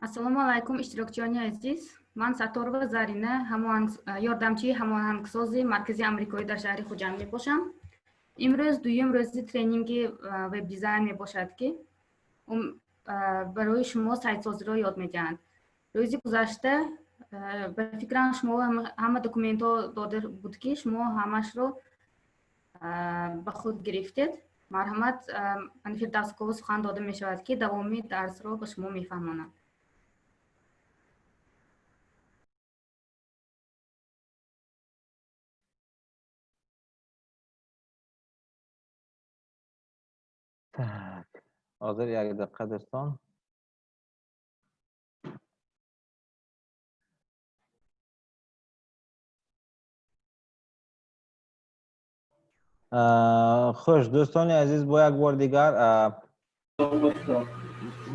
Assalomu alaykum ishtirokchilar aziz. Men Satorova Zarina, yordamchi hamohangsozi Markaziy Amerika dashari xo'jamlik bosham. Imroz duyum ro'zi treyningi web dizayn boshladiki, барои шумо сайтсозиро ёд медиҳанд. Рӯзи гузашта ба фикрам шумо ҳама документҳо дода буд ки шумо ҳамашро ба худ гирифтед. Марҳамат, ан фирдавскова сухан дода мешавад ки давоми дарсро ба шумо мефаҳмонад. Hozir یک دقیقه دوستان خوش دوستان عزیز با یک بار دیگر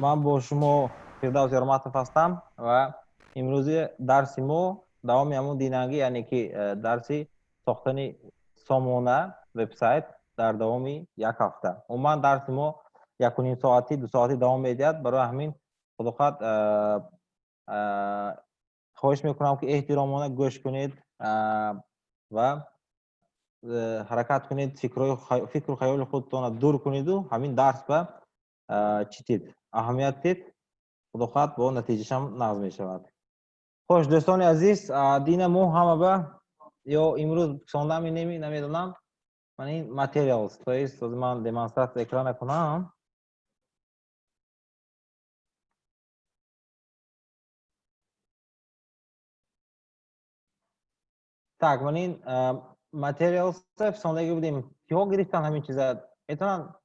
من با شما فردوس یارماتов هستم و امروزی درس ما داومی همون دینگی یعنی که درسی ساختن سامانه وبسایت در داومی یک هفته. عموما درس ما 1.5 ساعتی 2 ساعتی دوام میدهد. برای همین خداخواد خواهش میکنم که احترامانه گوش کنید و حرکت کنید، فکر و خیال خودتان دور کنید و همین درس به چیتید اهمیت دید. خداخواد با نتیجهش هم نقض می شود. خوش دوستان عزیز، دین ما همه به یا امروز ساندم نمیدونم من این متریال است. من دمونسترات اکران کنم. Так, من این متریال ساندگی بودیم که ها گرفتن همین چیزا میتونن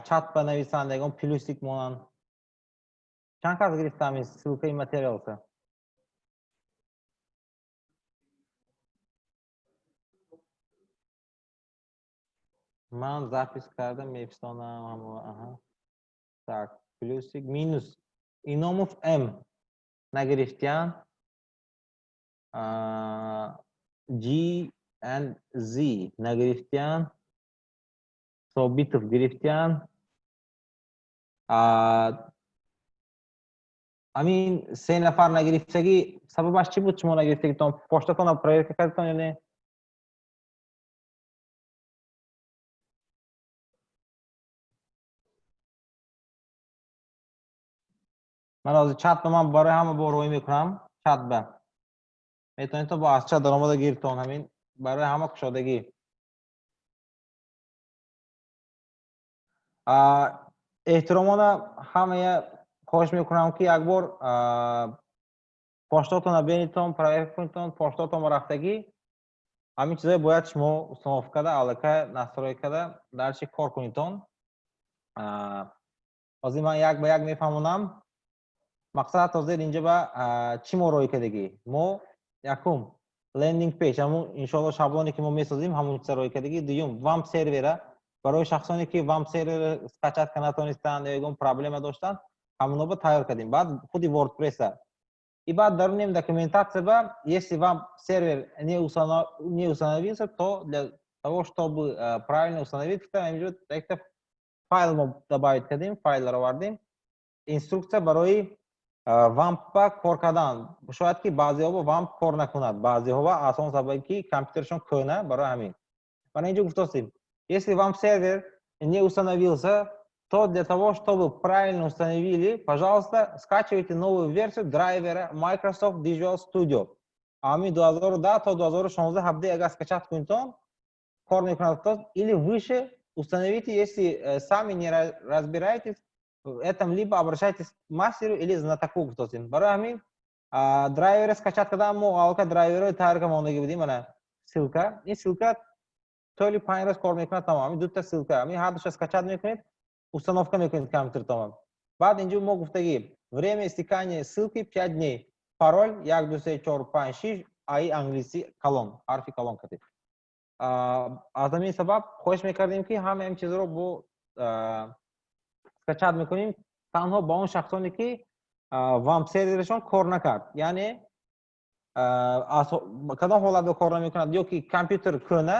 چت بنویسن دیگه پلوستیک مونن. چند کس گرفتم این سلکه این متریال است؟ من запись کردم میفرستم. Так, پلوستیک مینوس ایناموف ام نگرفتن. G and Z نگرفتن. ثابتов گرفتن. همین 3 نفر نگرفتگی سببش چی بود شما نگرفتگی؟ تون پشتتون رو پروژه کردتون یا نه؟ من از چت من برای همه باروی میکنم. چت به میتونید تو با از چت درآمد گیرتون همین برای همه کشادگی. احترامانه همه خواهش میکنم که یک بار پشتاتون رو بینیتون پروژه کنیتون پشتاتون رفتگی همین چیزای باید شما استناف کرده علاقه نصرای کرده در چی کار کنیتون. از این من یک به یک میفهمونم. مقصد تازه اینجا با چی ما روی کردگی ما یکم لندینگ پیج همون انشالله شابلونی که ما میسازیم همون چیز روی کردگی. دوم وام سرور برای شخصانی که وام سرور اسکچات کناتونستند یا یکم پرابلم داشتن همون رو تیار کردیم. بعد خودی وردپرس и بعد дарунем документация ба, если вам сервер не установился, то для того, чтобы правильно установить, это файл мы добавить кардим, файл равардим, инструкция барои вампа кор кардан. Шояд ки баъзиҳо вамп кор накунад, баъзиҳо асон сабаби ки компютершон кӯна барои ҳамин. Мана инҷо гуфтастем, если вам сервер не установился, то для того, чтобы правильно установили, пожалуйста, скачивайте новую версию драйвера Microsoft Visual Studio. Ами 2010 то 2016 апдейт агар скачать кунитон, кор мекунад или выше установите, если сами не разбираетесь в этом, либо обращайтесь к мастеру или знатоку. Барои ҳамин драйвер скачать кардан мо алка драйверои тайёр мондаги будим. Мана ссылка, ин ссылка толи 5 роз кор мекунад тамом. Ин дута ссылка, ами ҳар душа скачать мекунед, установка мекунед компьютер тамом. Баъд инҷо мо гуфтагӣ время истекания ссылки 5 дней, пароль 1 2 3 4 5 6 аи англиси калон, ҳарфи калон кардед. аз ҳамин сабаб хоҳиш мекардем ки ҳама ин чизро бо скачат мекунем танҳо ба он шахсоне ки вамп серверашон кор накард, яъне кадом ҳолатда кор намекунад, ё ки компютер кӯна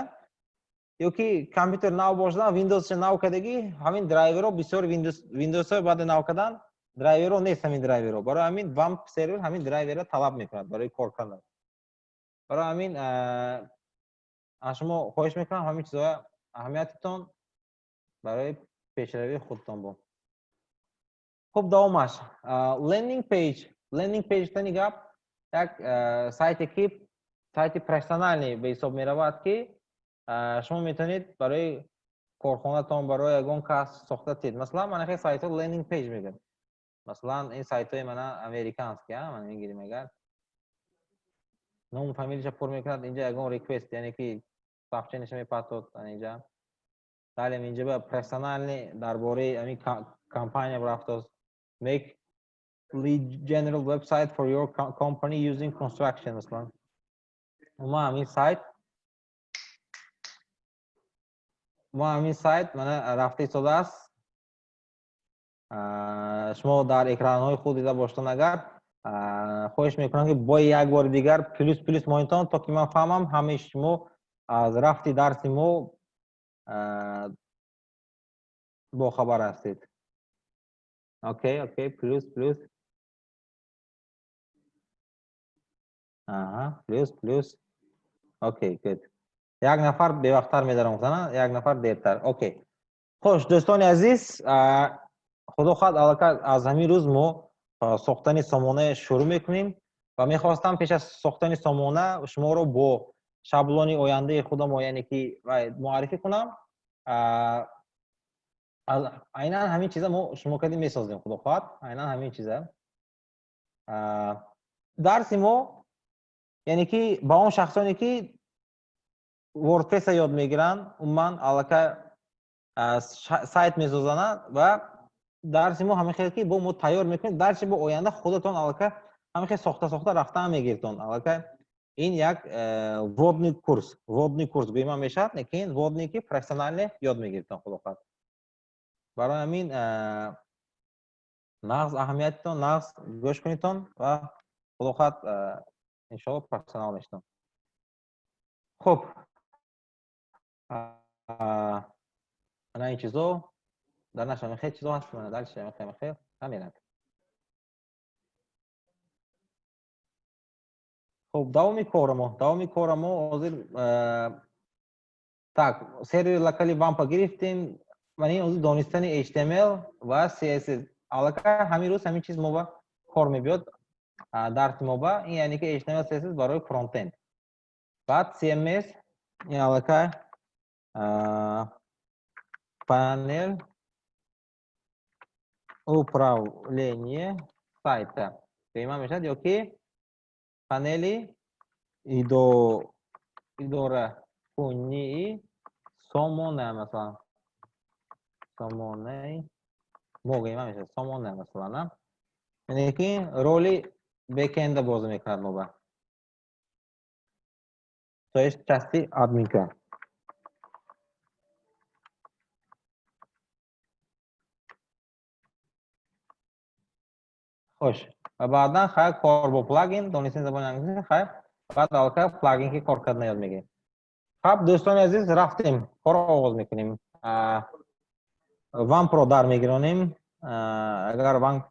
ёки компютер нав бошадан, Windows нав кардагӣ, ҳамин драйверо бисёр Windows баъди нав кардан драйверо нест, ҳамин драйверо. Барои ҳамин вамп сервер ҳамин драйверро талаб мекунад барои кор кардан. барои ҳамин аз шумо хоҳиш мекунам ҳамин чизҳои аҳамиятитон барои пешравии худтон бо. хуб, давомаш. Landing page тани гап як сайте ки сайти персоналӣ ба ҳисоб меравад ки шумо метавонед барои корхонатон барои ягон кас сохта тед. Масалан, манаҳи сайтҳо landing page мегӯяд. Масалан, ин сайтҳои мана американски, мана мегирем агар ном фамилияша пур мекунад, инҷа ягон request, яъне ки сафча ниша мепатод инҷа. Далее инҷа ба персоналӣ дар бораи ҳамин компания рафтоз. Make lead general website for your company using construction масалан. Ма ҳамин сайт мана рафта истодааст. шумо дар экранҳои худ дида бошедон агар хоҳиш мекунам ки бо як бори дигар плюс монитон то ки ман фаҳмам ҳамаи шумо аз рафти дарси мо бохабар ҳастед. Окей, плюс. Плюс. Окей, good. Як нафар бевақтар медарам гуфтана, як нафар дертар. Окей. Хош, дӯстони азиз, худо хоҳад аллакай аз ҳамин рӯз мо сохтани сомона шурӯъ мекунем ва мехостам пеш аз сохтани сомона шуморо бо шаблони ояндаи худам яъне ки муаррифӣ кунам. айнан ҳамин чиза мо шумо кадим месозем, худо хоҳад. Айнан ҳамин чиза. дарси мо яъне ки ба он шахсоне ки WordPress ёд мегиранд, умуман аллакай сайт месозанд ва дарси мо ҳамин хел ки бо мо тайёр мекунем. дарси бо оянда худатон аллакай ҳамин хел сохта рафтан мегиртон. Аллакай ин як вводный курс гӯйма мешавад, лекин вводный ки профессионале ёд мегиртон, худо хоҳад. барои ҳамин нағз аҳамиятитон нағз гӯш кунитон ва худо хоҳад иншоалло профессионал мешавам. хуб, ана ин чизо дар нашам хел чизо ҳаст, мана дальше хел ҳамин. хуб, давоми корамо ҳозир так сервери локали вампа гирифтем. вани ҳозир донистани HTML ва CSS аллакай ҳамин рӯз ҳамин чиз моба кор мебиёд дарси моба. ин яъне ки HTML CSS барои фронтенд. баъд CMS ин аллакай панел управление сайта гӯйма мешавад ёки панели идоракунии сомона масалан. сомонаи мо гӯйма мешавад. сомона масалан. яъне ки роли бекенда бозӣ мекунад моба. то есть части админка. хош, ва баъдан хай кор бо плагин донистани забони англиси хай баъд аллакай плагин ки кор кардан ёд мегирем. хаб, дӯстони азиз, рафтем. корро оғоз мекунем. вампро дар мегиронем. агар вамп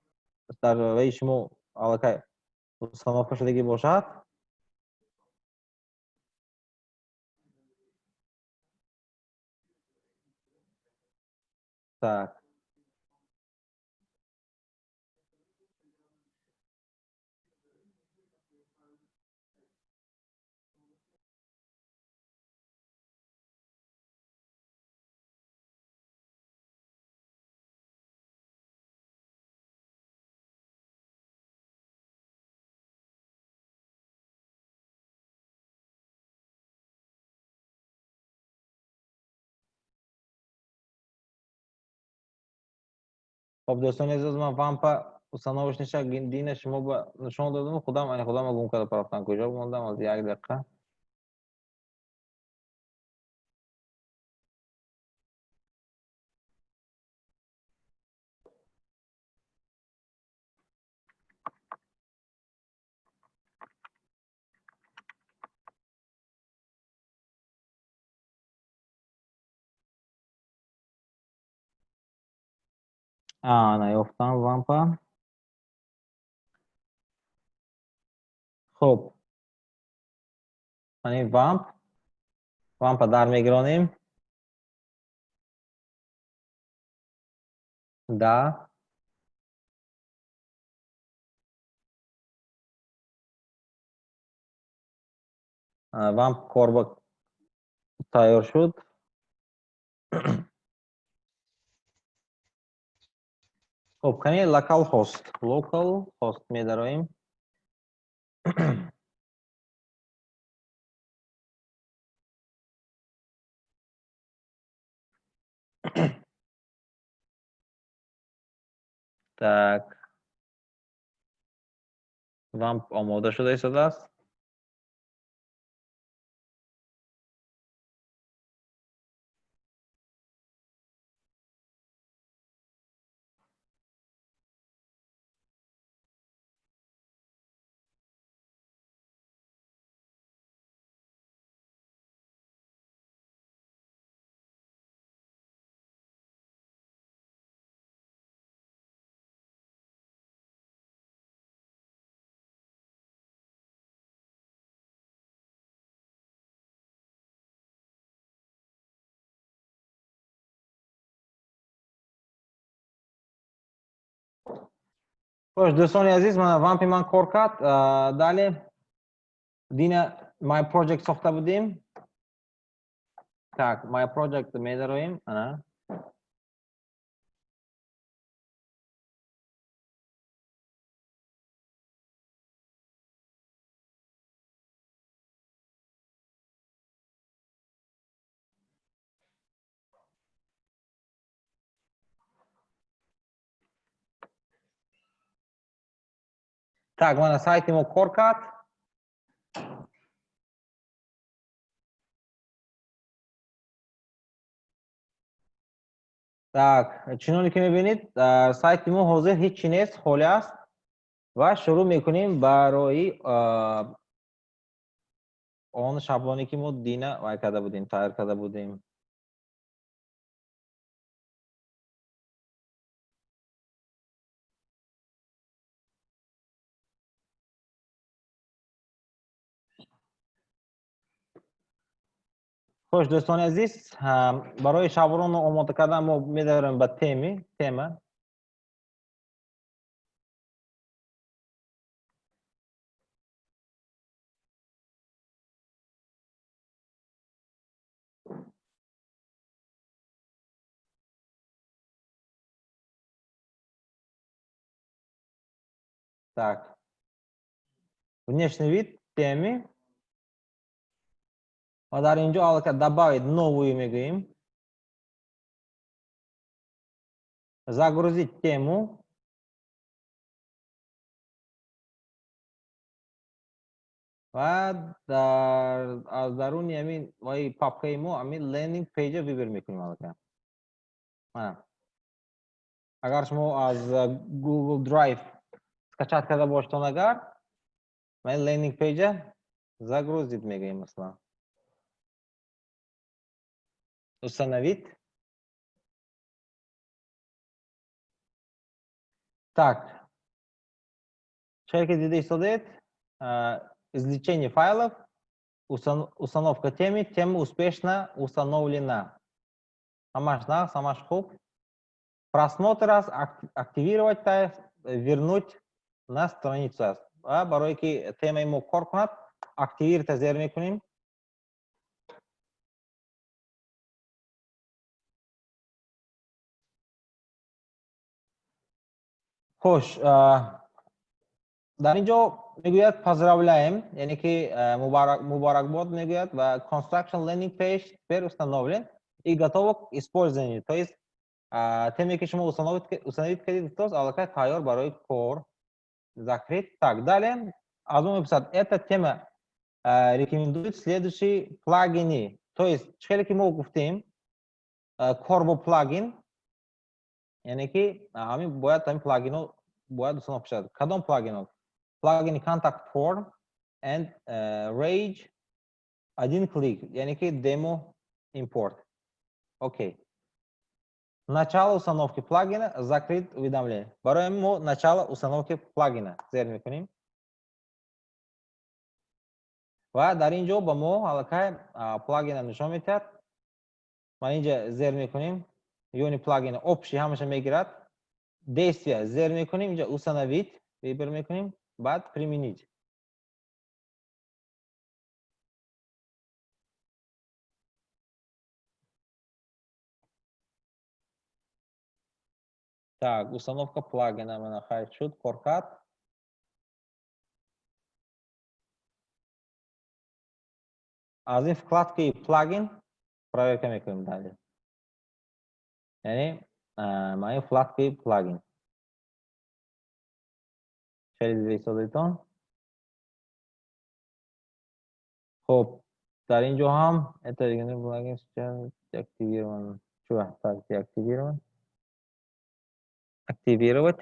дар ваи шумо аллакай установка шудагӣ бошад, так хоб, дӯстони азиз, ман вампа установочниша дина шумо ба нишон додам. худам гум карда рафтам. куҷо мондам? аз як дақиқа. наёфтам вампа. خب یعنی وامپ در میگرانیم دا وامپ کوربا تیار شد. خب کنی local host می‌داریم. так وامپ آماده شده است. خوش دوستان عزیز، من وامپی من کار کرد. داله دینا my project ساخته بودیم. так my project می‌داریم. انا так من سایتمو کار کرد. так چنونی که می‌بینید سایت ما حاضر هیچ چیزی نیست، خالی است و شروع می‌کنیم برای آن شابلونی که ما دینا وای کرده بودیم، تایید کرده بودیم. خوش دوستان عزیز، برای شابلون آماده کردن ما می‌داریم به تما. так внешний вид темы. و در اینجا алка добавить новую میگیم. загрузить тему. و از درون همین وای پاپکه ما همین لندینگ پیج ویبر میکنیم. алка اگر شما از گوگل درایو скачать کرده باشید اگر من لندینگ پیج загрузить میگیم. مثلا установить. так человек دیده استودیت извлечение файлов, установка темы, тема успешно установлена. Самаш хоп. Просмотр раз, активировать тест, вернуть на страницу. برای که تема ما کار کند активировать تزیر میکنیم. خوش در اینجا میگوید поздравляем، یعنی که مبارکباد میگوید و construction landing page теперь установлен и готово к использованию. То есть темой که شما установить کردید то алка тайёр барои кор закрыть. так далее از اون میپرسد эта тема рекомендует следующие плагины. то есть چیزی که ما گفتیم کار با پلاگین، یعنی که همین باید همین پلاگین ها باید установка شد. کدام پلاگین ها؟ پلاگین contact form and rage один клик، یعنی که demo import. окей. начало установки плагина, закрыть уведомление. برای ما начало установки плагина زیر میکنیم. ва дар ин ҷо ба мо аллакай плагинро нишон медиҳад. ман инҷа зер мекунем, ёни плагин опши ҳамаша мегирад. действия зер мекунем, инҷа установить выбор мекунем, баъд применить. Так, установка плагина мана хайр шуд, кор кард. аз ин вкладкаи плагин проверка мекунем дале. яъне ман ин вкладкаи плагин шаридида истодатон. хоб, дар ин ҷо ҳам это плагин деактивирован. Чӯ так деактивирован? Активировать.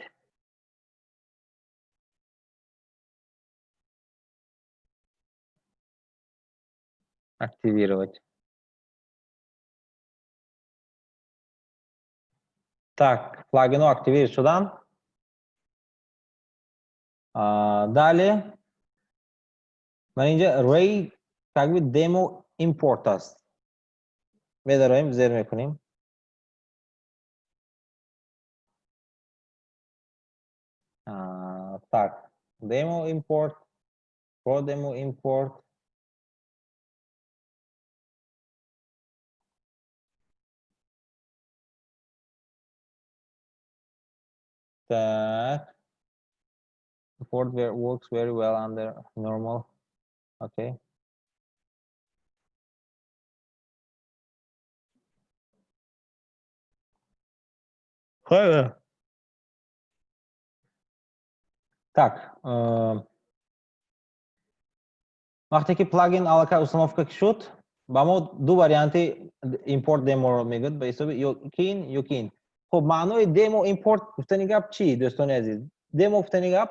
Активировать. Так, плагино активировать шуданд. далее ман инҷа ray как бы demo import аст. медароем, зер мекунем. так, demo import, pro demo import. Так, import works very well under normal. Okay. Так, вақте ки плагин аллакай установка шуд, ба мо ду варианти import demo мегӯяд ба ҳисоби ёкин ёкин. хоб, маънои demo import гуфтани гап чӣ, дӯстони азиз? Demo гуфтани гап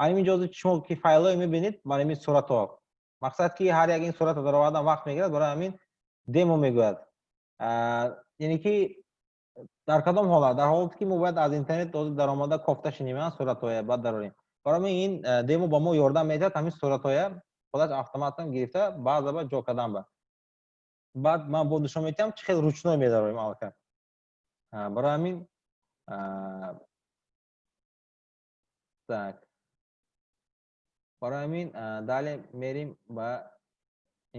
ҳамин ҷози шумо ки файлҳое мебинед, ҳамин суратҳо. мақсад ки ҳар як ин суратро даровардан вақт мегирад, барои ҳамин demo мегӯяд. яъне ки дар кадом ҳолат? Дар ҳолате ки мо бояд аз интернет даромада кофта шиниван суратҳое баъд дарорем. барои ин demo ба мо ёрдам медиҳад ҳамин суратҳое خودش автоматом гирифта баъза ба ҷо кардан ба. баъд ман бо нишон медиҳам чӣ хел ручной медароем аллакай. барои ҳамин так. барои ҳамин дале мерим ба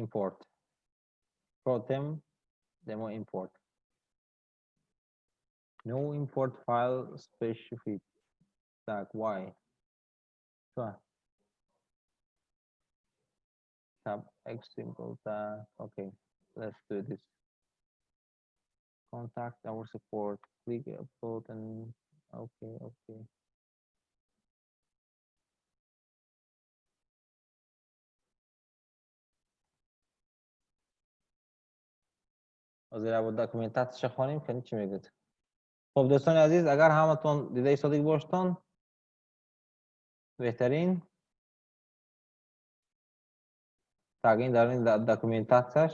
import. Protem demo import. No import file specific. Так, why? Tab X simple tag. Okay, let's do this. Contact our support. Click upload and okay. ҳозир або документатсия хонем ки чӣ мегӯяд. хоб, дӯстони азиз, агар ҳаматон дида истодагӣ боштон беҳтарин. так, ин дар ин документатсияш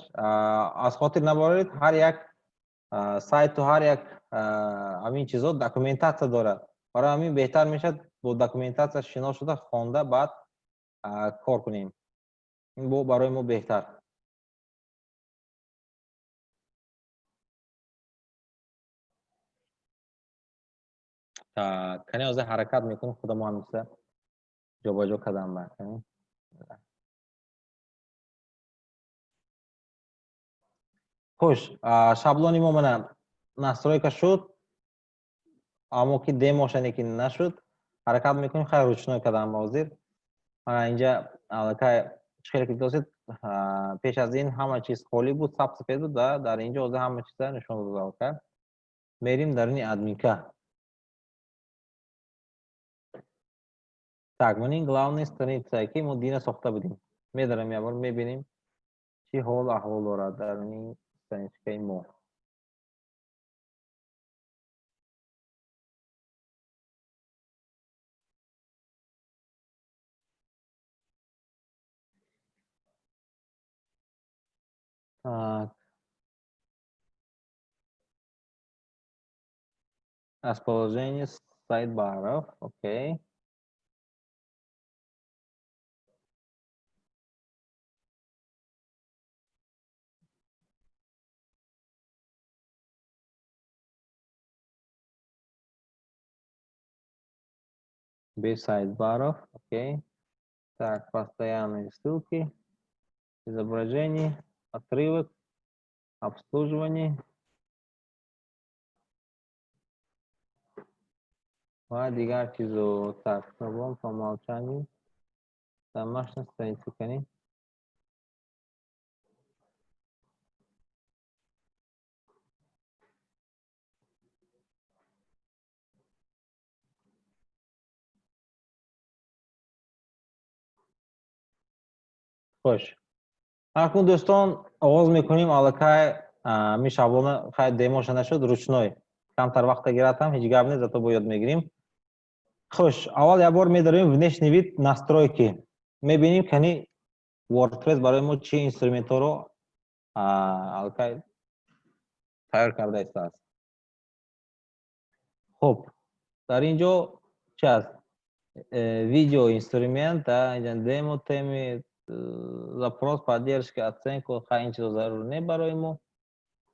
аз хотир набаред, ҳар як сайту ҳар як ҳамин чизо документатсия дорад. барои ҳамин беҳтар мешавад бо документатсия шинос шуда хонда баъд кор кунем. ин барои мо беҳтар. кане ҳозир ҳаракат мекунем, худамон ҳамиса ҷобаҷо кардан ба. хуш, шаблони мо мана настройка шуд, аммо ки демошане ки нашуд, ҳаракат мекунем хайр ручной кардан ба ҳозир. инҷа аллакай чӣ хеле ки досед, пеш аз ин ҳама чиз холӣ буд, сабсафед буд ва дар ин ҷо ҳозир ҳама чиза нишон дода. окей, мерим дар ини админка. так, ман ин главный страницае ки мо дина сохта будем. медарем якбор мебинем чӣ ҳол аҳвол дорад дар ин страничкаи мо. Расположение сайт-баров. Окей. без сайдбаров, окей. Так, постоянные ссылки, изображение, отрывок, обслуживание. Дигар чизо. Так, шаблон по умолчанию. Домашняя страница, конечно. Хош. Акун достон оғоз мекуним аллакай ми шаблона хай демоша нашуд ручной. Камтар вақта гиратам, ҳеҷ гап нест, зато бо ёд мегирим. Хош, аввал як бор медарем внешний вид настройки. Мебиним кани WordPress барои мо чӣ инструментҳоро аллакай тайёр карда истааст. Хуб, дар ин ҷо чӣ аст? Видео инструмент, демо темы, запрос, поддержка, оценку, ин чизо зарур не барои мо.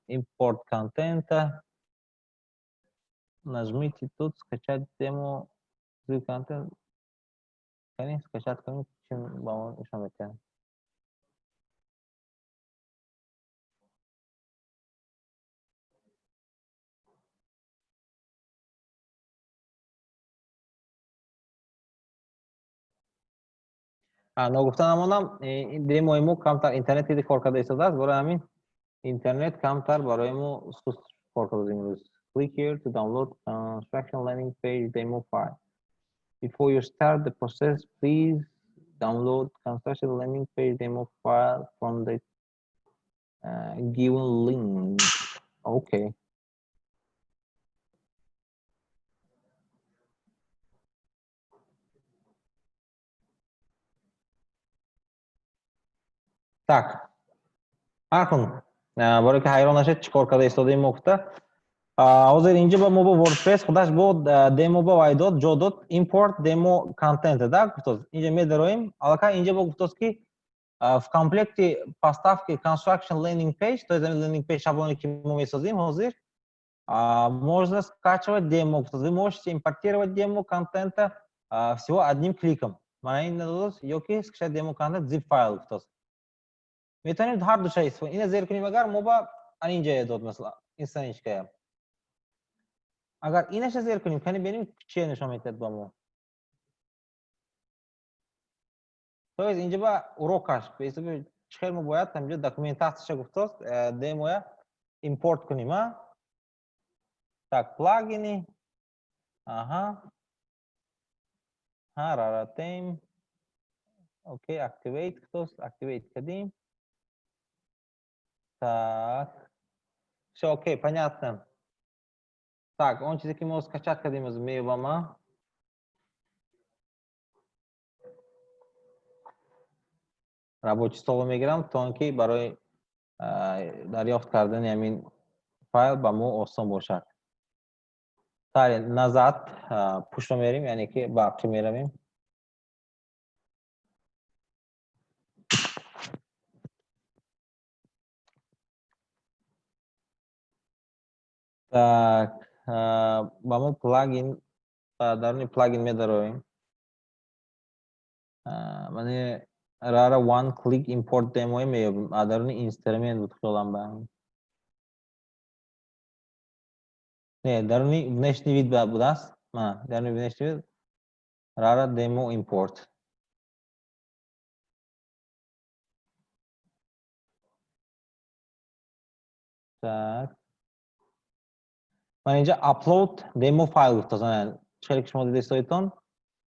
Импорт контента. Нажмите тут скачать демо контент. Конечно, скачать контент, чем вам нишон метавонад. Ногуфта намонам, демои мо камтар интернети кор карда истодааст, барои ҳамин интернет камтар барои мо суст кор карда имрӯз. Click here to download construction landing page demo file. Before you start the process, please download construction landing page demo file from the given link. Okay. Так. Акун, барои ки ҳайрон нашед чӣ кор карда истодаим мо гуфта. Ҳозир инҷо ба мо бо WordPress худаш бо демо ба вай дод, ҷо дод import demo content да гуфтост. Инҷа медароим, аллакай инҷа бо гуфтост ки в комплекте поставки construction landing page, то есть landing page шаблоне ки мо месозим ҳозир, можно скачивать демо. Вы можете импортировать демо контента всего одним кликом. Манаин надост, ёки скачать демо контент zip файл гуфтост. Метавонем ҳар ду шай истифода. Ина зер кунем агар мо ба анин ҷая дод масалан ин страничкая. Агар инаша зер кунем, кани бинем чие нишон метавад ба мо. То есть инҷа ба урокаш беҳисоби чӣ хел мо бояд ҳамҷо документатсияша гуфтост демоя импорт кунем, Так, плагини. Ага. Раратем. Окей, activate гуфтост, activate кардем. Так. Все окей, понятно. Так, он чизе ки мо скачат кардем аз мейлама. Рабочий стол мегирам, то он ки барои дарёфт кардани ҳамин файл ба мо осон бошад. Таре назад пушто мерим, яъне ки ба арқи меравем. Так, ба мо плагин, даруни плагин медароем. Мане рара one click import demo меёбем. Даруни инструмент буд хиёлам ба. Не, даруни внешний вид будааст. Даруни внешний вид. Rara demo import. Так. Ман инҷа upload demo file гуфтаст. Чӣ ки шумо дида истоитон?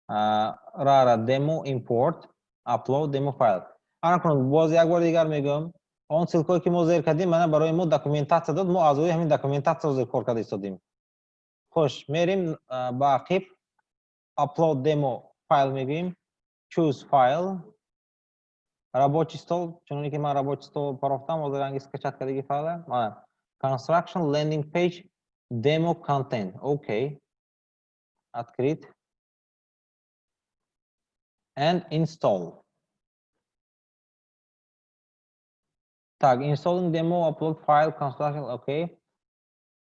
Rara demo import upload demo file. Анакун боз як бор дигар мегӯям. Он силкое ки мо зер кардем, мана барои мо документация дод. Мо аз рӯи ҳамин документация зер кор карда истодем. Хош, мерим ба ақиб upload demo file мегӯем. Choose file. Рабочий стол, чуноне ки ман рабочий стол парафтам, ҳозир ранги скачат кардаги файла. Construction landing page demo content. Окей. Открыть. And install. Так, installing demo upload file construction. Okay.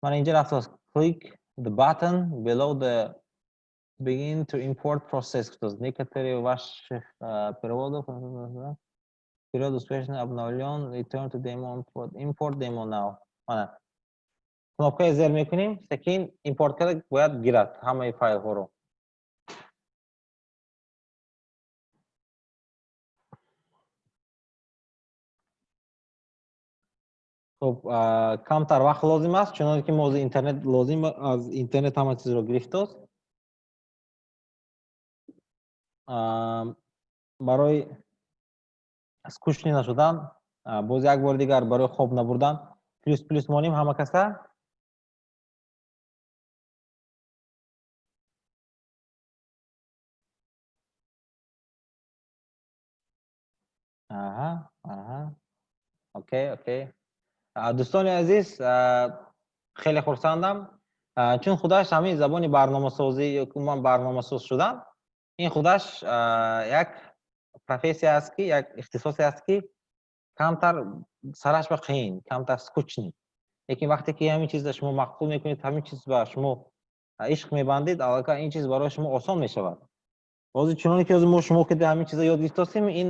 Manager after click the button below the begin to import process. Некоторые ваших переводов период успешно обновлен. Return to demo import demo now. Mana кнопкаи зер мекунем, секин импорт карда бояд гирад ҳамаи файлҳоро. خب камтар вақт лозим аст, чуноне ки мо интернет лозим, аз интернет ҳама чизро гирифтост. барои скучни нашудан, боз як бори дигар барои хоб набурдан, плюс моним ҳама каса. окей. дӯстони азиз, хеле хурсандам, чун худаш ҳамин забони барномасозӣ ё умуман барномасоз шудан, ин худаш як профессия аст ки, як ихтисосе аст ки камтар сараш ба қиин, камтар скучни. Лекин вақте ки ҳамин чизро шумо мақбул мекунед, ҳамин чиз ба шумо ишқ мебандед, аллакай ин чиз барои шумо осон мешавад. ҳозир чуноне ки ҳозир мо шумо ки ҳамин чизро ёд гирифтастем, ин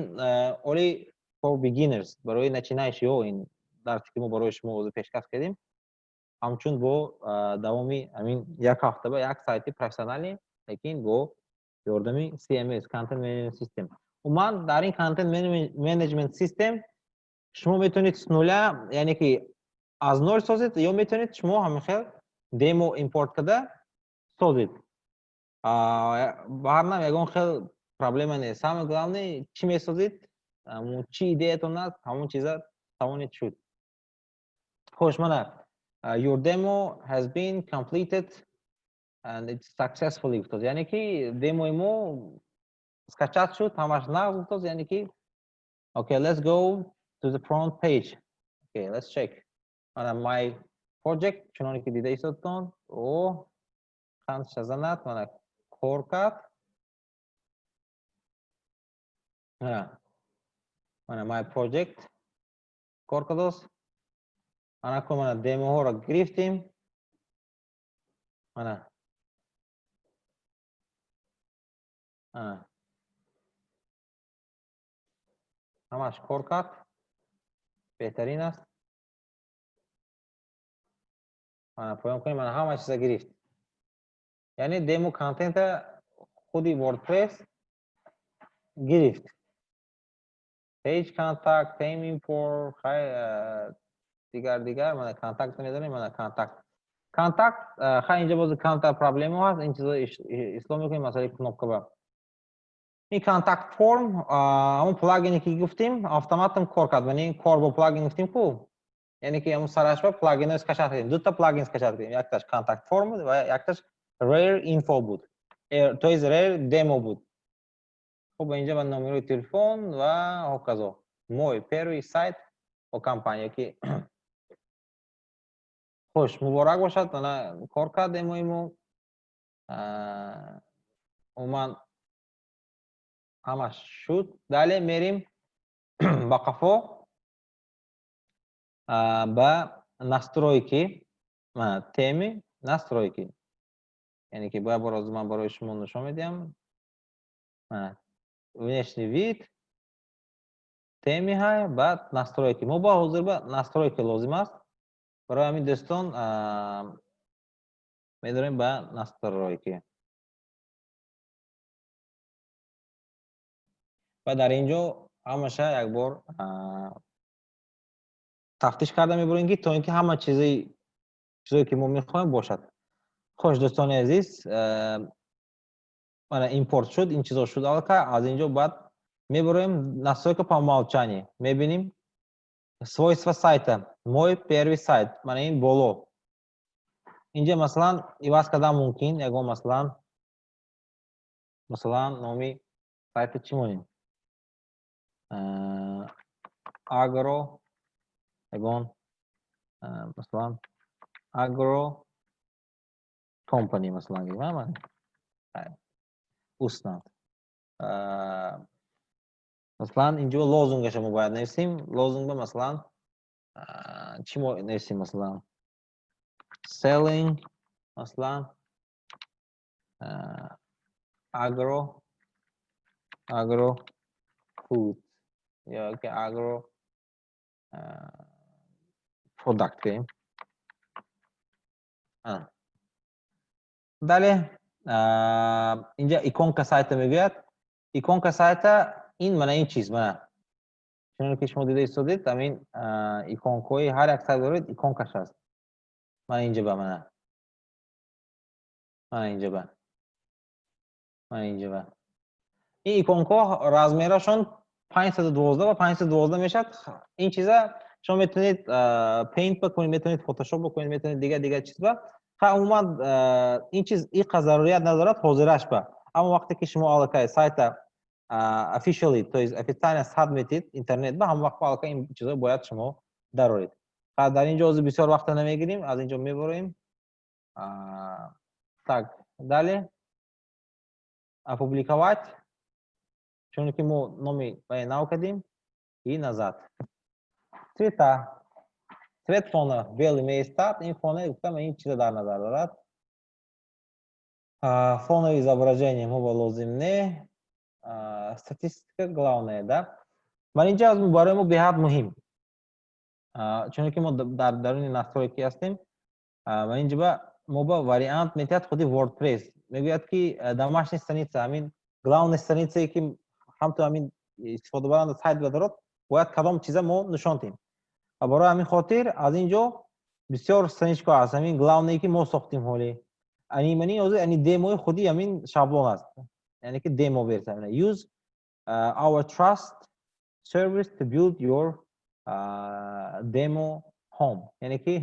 only for beginners, барои начинающиҳо ин дарсе ки мо барои шумо ҳозир пешкаш кардем, ҳамчун бо давоми ҳамин як ҳафта ба як сайти профессионалӣ, лекин бо ёрдами CMS content management system. умуман дар ин content management system шумо метавонед с нуля, яъне ки аз нол созед, ё метавонед шумо ҳамихел демо импорт карда созед. барнам ягон хел проблема нест. Самое главное, чӣ месозед, чӣ идеятон аст, ҳамон чиза тавонед шуд. Хош, мана your demo has been completed and it's successfully гуфтост. Яъне ки демои мо скачат шуд, ҳамаш нағз гуфтост, яъне ки okay, let's go to the front page. Okay, let's check. Mana my project чуноне ки дида истодтон, ханд шазанат, mana коркат. Mana my project коркадост. Ana ко mana демоҳоро гирифтем. Mana ҳамаш коркат беҳтарин аст. поён кунем, mana ҳама чиза гирифт. Яъне демо контента худи WordPress гирифт. Page contact, theme import, дигар, mana контакт медорем, mana контакт. Контакт, хай инҷа боз контакт проблема ҳаст, ин чизо ислом мекунем, масалаи кнопка ба. ин контакт форм, ҳамон плагине ки гуфтем, автоматом кор кард. Яъне кор бо плагин гуфтем ку. Яъне ки ҳамон сараш ба плагинро скачат кардем. Дута плагин скачат кардем. Якташ контакт форм буд ва якташ rare info буд. То есть rare demo буд. Хуб, инҷа ба номерои телефон ва ҳоказо. Мой первый сайт о компания ки хош, муборак бошад, мана кор кард демои мо. умуман ҳамаш шуд. Дале мерим ба қафо ба настройки, теми настройки. Яъне ки бо бор ман барои шумо нишон медиҳам. Внешний вид, теми ҳай, баъд настройки. мо ба ҳозир ба настройки лозим аст. барои ҳамин дӯстон медорем ба настройки. ва дар инҷо ҳамаша якбор тафтиш карда мебурем ки то ин ки ҳама чизое ки мо мехоҳем бошад. хош, дӯстони азиз, мана импорт шуд, ин чизо шуд алка. Аз инҷо баъд мебурем настройка по умолчанию. Мебинем свойства сайта. Мой первый сайт. Мана ин боло. Инҷа масалан иваз кардан мумкин. Ягон масалан номи сайта чӣ монем? Агро, ягон масалан агро компани масалан гирем. уснат. Масалан инҷо лозунгаша мо бояд нависем. Лозунга масалан чӣ мо нависем? Масалан selling, масалан agro food yoki agro product deyim. Далее اینجا ikonka sayt میگوید. ikonka sayt این mana این چیز mana چون که شما دیده ایستادید همین ایکونکوی هر یک سایت دارید ایکونکش هست. من اینجا به من اینجا به این ایکونکو رزمیرشون 512 و 512 میشد. این چیزا شما میتونید پینت بکنید، میتونید فتوشاپ بکنید، میتونید دیگه چیز با عموما این چیز این ضروریت ندارد حاضرش با. اما وقتی که شما الکی سایت officially то есть официально сабмитید اینترنت به هم وقت الکی این چیزا باید شما دارید. در اینجا بسیار وقت نمیگیریم، از اینجا میبریم. так далее опубликовать, чون ки мо номи баян кардем и назад. цвет фона белый меистад. ин фона гуфтам ин чиза дар назар дорад. фонови изображение мо лозим не. статистика главное, да. ман инҷа аз барои мо беҳад муҳим, чун ки мо дар даруни настройки ҳастем. ман инҷа ба мо ба вариант метиҳад худи WordPress мегӯяд ки домашний страница ҳамин главной страницае ки ҳамто ҳамин истифодабаранда сайт дорад бояд кадом чиза мо нишон дем. барои ҳамин хотир аз инҷо бисёр страничка ҳаст. ҳамин главное ки мо сохтем ҳоле анимани ҳозир ани демои худи ҳамин шаблон аст, яъне ки demo version. Use our trust service to build your demo home. яъне ки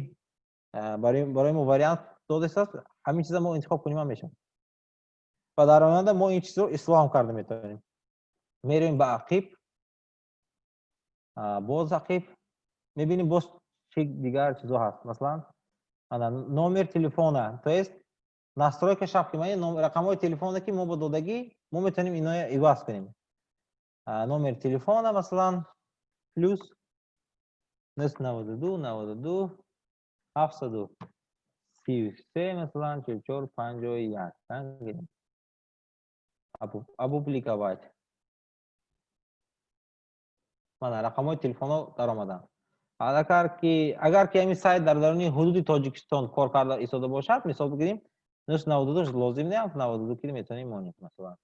барои мо вариант додест аст, ҳамин чиза мо интихоб кунем ҳам мешавад. ва дар оянда мо ин чизро ислоҳ ҳам карда метавонем. мероем ба ақиб, боз ақиб мебинем боз чӣ дигар чизо ҳаст. Масалан номер телефона, то есть настройка шабки ман рақамҳои телефона ки мо ба додагӣ мо метавонем иноя иваз кунем. номер телефона масалан плюс 992 733 масалан 4451 опубликовать. мана рақамҳои телефонҳо даромаданд. агар ки ҳамин сайт дар даруни ҳудуди Тоҷикистон кор карда истода бошад, мисол бигирем 992 лозим не, 92 ки метавонем монем масалан.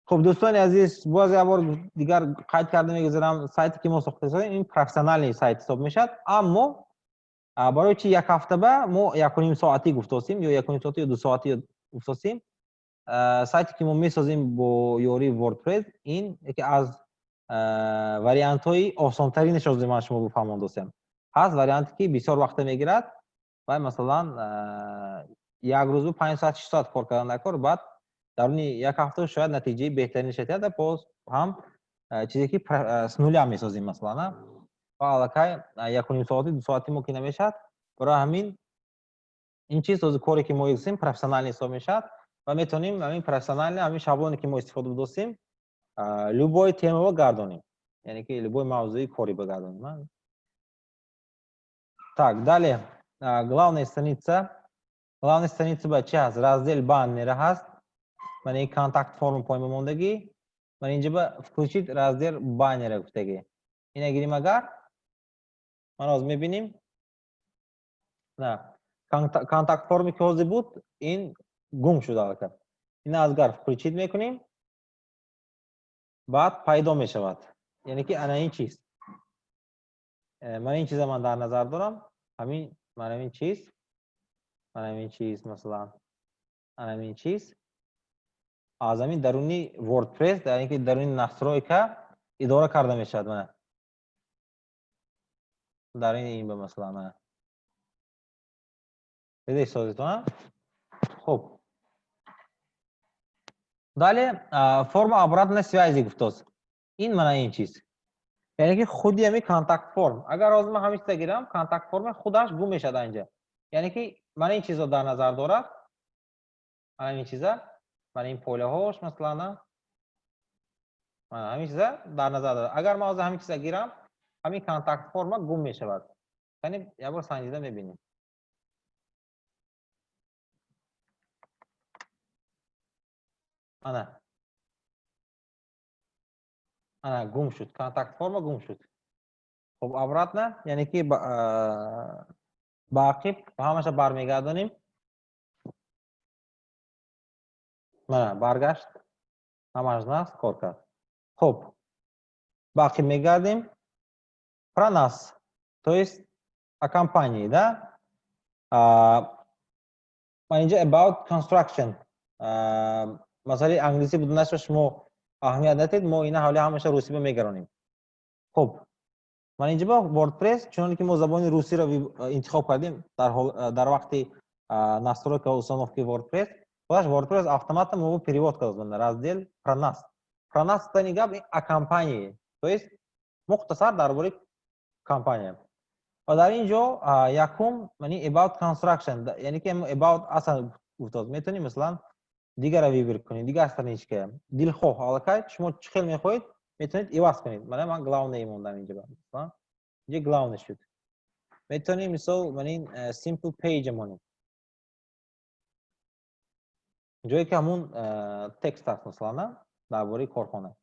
خب دوستان عزیز، باز یه بار دیگر قید کرده میگذارم سایتی که ما ساخته هستیم این پروفسیونال سایت حساب میشد. اما برای چی یک هفته به ما 1.5 ساعتی گفته هستیم یا 1.5 ساعتی یا 2 ساعتی گفته هستیم. سایتی که ما میسازیم با یاری وردپرس این یکی از وریانت های آسان ترینش از من شما بفهمانده هستم. هست وریانتی که بسیار وقت میگیرد و مثلا یک روز 5 ساعت 6 ساعت کار کردن نکار، بعد درونی یک هفته شاید نتیجه بهترین شد و باز هم چیزی که سنولی هم میسازیم مثلا و علاقه 1.5 ساعتی 2 ساعتی ممکن نمیشد. برای همین این چیز از کاری که ما یکسیم پروفسیونال حساب میشد و میتونیم همین پروفسیونال همین شابلونی که ما استفاده داشتیم любой тема гардоним, яъне ки любой мавзӯи кори бигардоним. Так, далее главная страница ба чи ҳаст? раздел баннера ҳаст. ман ин контакт форма поймамондагӣ, ман инҷа ба включить раздел баннера гуфтагӣ. ина гирем агар ман ҳозир мебинем контакт форма ки ҳозир буд ин гум шуда албатта. ина агар включить мекунем بعد پیدا می شود. یعنی که انا این چیز من این چیزا من در نظر دارم همین من همین چیز مثلا همین چیز از همین درونی وردپرس در اینکه درونی نسترویکا اداره کرده می شود. من در این به مثلا من دیده سازیتون. خب далее форма обратной связи гуфтост. ин мана ин чиз. яъне ки худи ҳамин контакт форм. агар ҳозир ман ҳамин чиза гирам, контакт форма худаш гум мешавад инҷа. яъне ки мана ин чизро дар назар дорад. мана ин чиза, мана ин полаҳош маслан, мана ҳамин чиза дар назар дорад. агар ман ҳозир ҳамин чиза гирам, ҳамин контакт форма гум мешавад. яъне як бор санҷида мебинем. ana gum shud. Kontakt forma gum shud. خب обратно یعنی که باقی همش برمیگردونیم. نه برگشت همش ناس کار کرد. خب باقی میگردیم про нас, то есть о компании, да? من اینجا about construction مثلا انگلیسی بود نشه شما اهمیت ندید ما اینا حالا همش روسی به میگرونیم. خب من اینجا با وردپرس چون که ما زبان روسی رو انتخاب کردیم در وقتی настройка установки WordPress خودش WordPress автомат ما перевод کرد من раздел про нас. Про нас та нигаб о компании, то есть مختصر درباره کمپانی. و در اینجا یکم یعنی about construction یعنی که about اصلا گفتم میتونیم مثلا دیگر رو ویبر کنید دیگه اصلا هیچ که دل خواه حالا شما چه خیلی میخواید میتونید ایواز کنید. من главное موندم اینجا مثلا اینجا главное شد میتونیم مثلا من این simple page مونیم جایی که همون تکست هست مثلا درباره کارخانه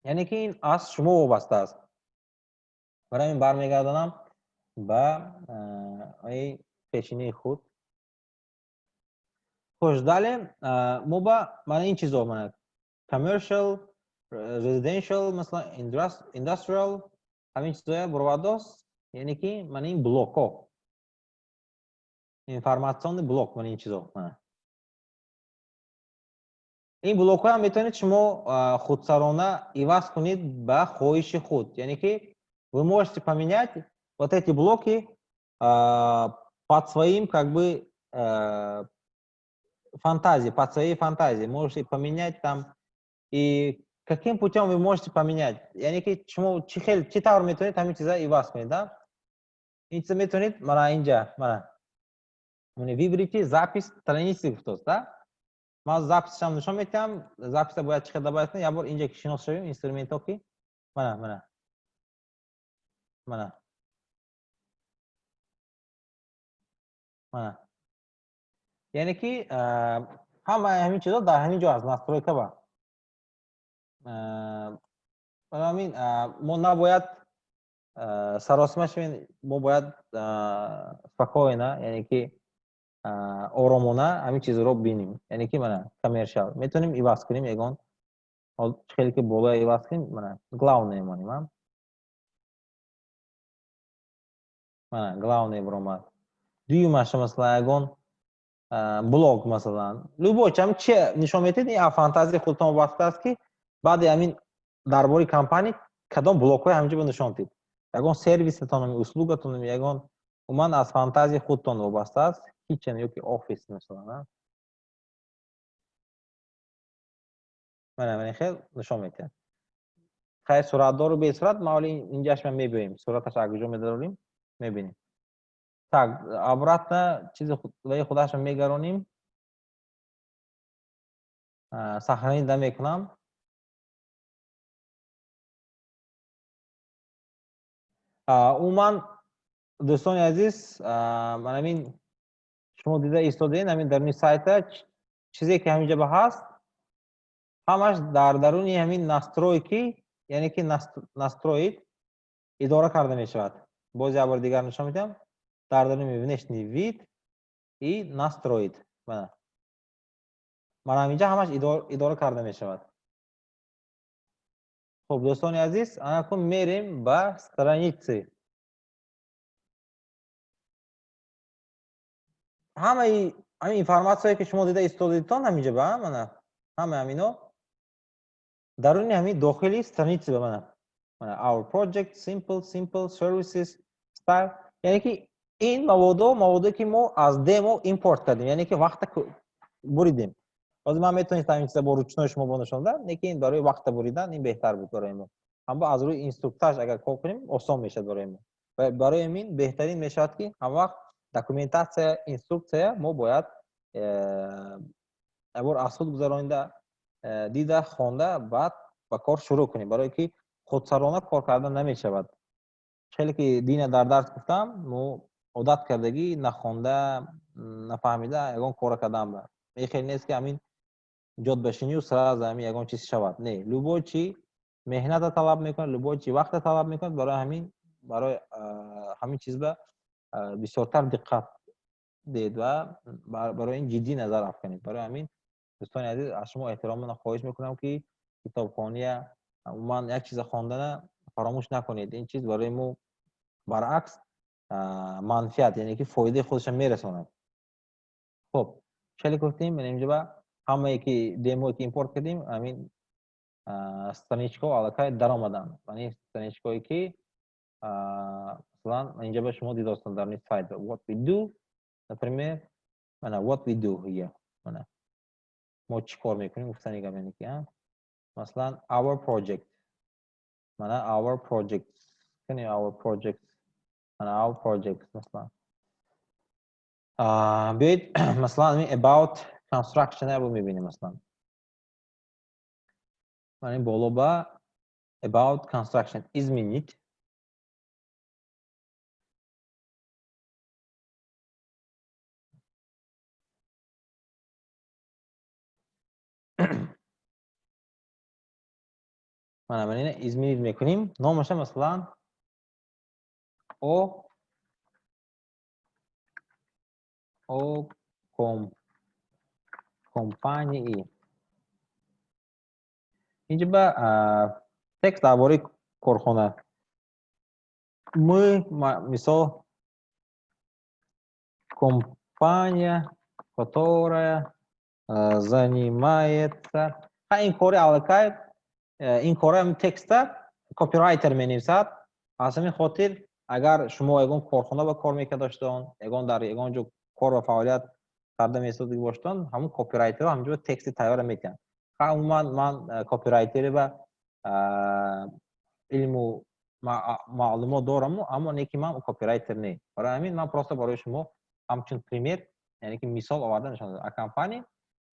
یعنی که این از شما وابسته است. برای این برمیگردانم با ای پیشینه خود. خوش دالیم ما با من این چیزا من commercial residential مثلا industrial همین چیزا بروداست یعنی که من این بلوک ها اینفورماسیون بلوک من این چیزا من این بلوک ها میتونید شما خودسرانه ایواز کنید با خواهش خود یعنی که вы можете поменять вот эти блоки под своим как бы фантазией, под своей фантазией. Можете поменять там и каким путем вы можете поменять. яъне ки шумо чӣ тавр метавонед ҳамин чиза иваз конед, да? ин чиза метавонед мана инҷа мана вибрите запис страницы гуфтааст, да? ман записашам нишон медиҳам. записа бояд чӣ қадар бояд я бор инҷа ки шинос шавем инструментҳо ки мана یعنی که همین چیزا در همین جا از настройка با همین ما نباید سراسیمه شویم ما باید спокойно یعنی که آرامانه همین چیز رو ببینیم یعنی که من کامرشال میتونیم ایواز کنیم یگان خیلی که بالا ایواز کنیم من главное مونیم من главное برام دویمش مثلا یگان блог مثلا любой чам че нишон метед ин фантазия худтон вобаста аст ки баъди ҳамин дарбори компани кадом блокҳои ҳаминҷо нишон дид ягон сервисатон услугатон ягон умуман аз фантазияи худтон вобаста аст кичен ёки офис مثلا мана хел нишон метед хай суратдору бесурат ма ҳоли инҷаш ма мебинем сураташ аз куҷо медорим мебинем. Так, обратно чизи худашро мегароним. сохранида мекунам. умуман дӯстони азиз ман ҳамин шумо дида истодаин ҳамин даруни сайта чизе ки ҳаминҷа ба ҳаст ҳамаш дар даруни ҳамин настройки яъне ки настроид идора карда мешавад. боз як бори дигар нишон медиҳам. در درون внешний вид и настроить. من همینجا همش اداره کرده می شود. خب دوستان عزیز الان میریم به страницы. همه این اینفورماسیونی که شما دیده استودیتون همینجا به من همه همینا درون همین داخلی страницы به من our project simple services style یعنی که این موادی که ما از دمو ایمپورت کردیم یعنی که وقت بریدیم. باز من میتونستم این چیزا با روچنای شما بنشون بدم لیکن این برای وقت بریدن این بهتر بود برای ما. اما از روی اینستروکتاژ اگر کار کنیم آسان میشه برای ما. و برای همین بهترین میشه که هر وقت داکومنتاسیون اینستروکسیا ما باید ابر اسود گذراننده دیده خوانده بعد با کار شروع کنیم برای که خودسرانه کار کردن نمیشود. خیلی که دین در درس گفتم ما عادت کردگی نخونده نفهمیده یگان کار کردن این خیلی نیست که همین ҷодбашинию сразу ҳамин ягон чиз шавад. Не, любой чи меҳната талаб мекунад, любой чи вақта талаб мекунад. Барои ҳамин чизба бисёртар диққат дед ва барои ин ҷиддӣ назар афканед. Барои ҳамин дӯстони азиз, аз шумо эҳтиромона хоҳиш мекунам ки китобхония умуман як чиза хондана фаромӯш накунед. Ин чиз барои мо баръакс манфиат, яъне ки фоидаи худашро мерасонад. Хуб, чали гуфтем, инҷоба ҳамае ки демое ки импорт кардем, ҳамин страничкаҳо аллакай даромаданд. Яъни страничкаҳое ки масалан инҷоба шумо дидостон дар ин сайт what we do, например, mana what we do here, mana мо чӣ кор мекунем гуфтани гап яъне ки масалан our project, mana our project, кани our project, mana our project масалан بیایید مثلا about construction رو می‌بینیم. مثلا من این بالا با about construction izminit من اینو izminit می‌کنیم. نامش مثلا او компании. اینجا با تکست درباره کارخانه. مثال компания, которая занимается این کاری аллакай این کارم текста کپیرайтер менависад. аз ҳамин хотир агар шумо ягон корхона ба кор мекардоштон, ягон дар ягон ҷо кор ва фаъолият карда месоди боштон, ҳамун копирайтерҳо ҳаминҷо тексти тайёра метиҳанд. умуман ман копирайтери ва илму маълумот дораму, аммо не ки ман копирайтер не. барои ҳамин ман просто барои шумо ҳамчун пример, яъне ки мисол оварда нишон додам. Компания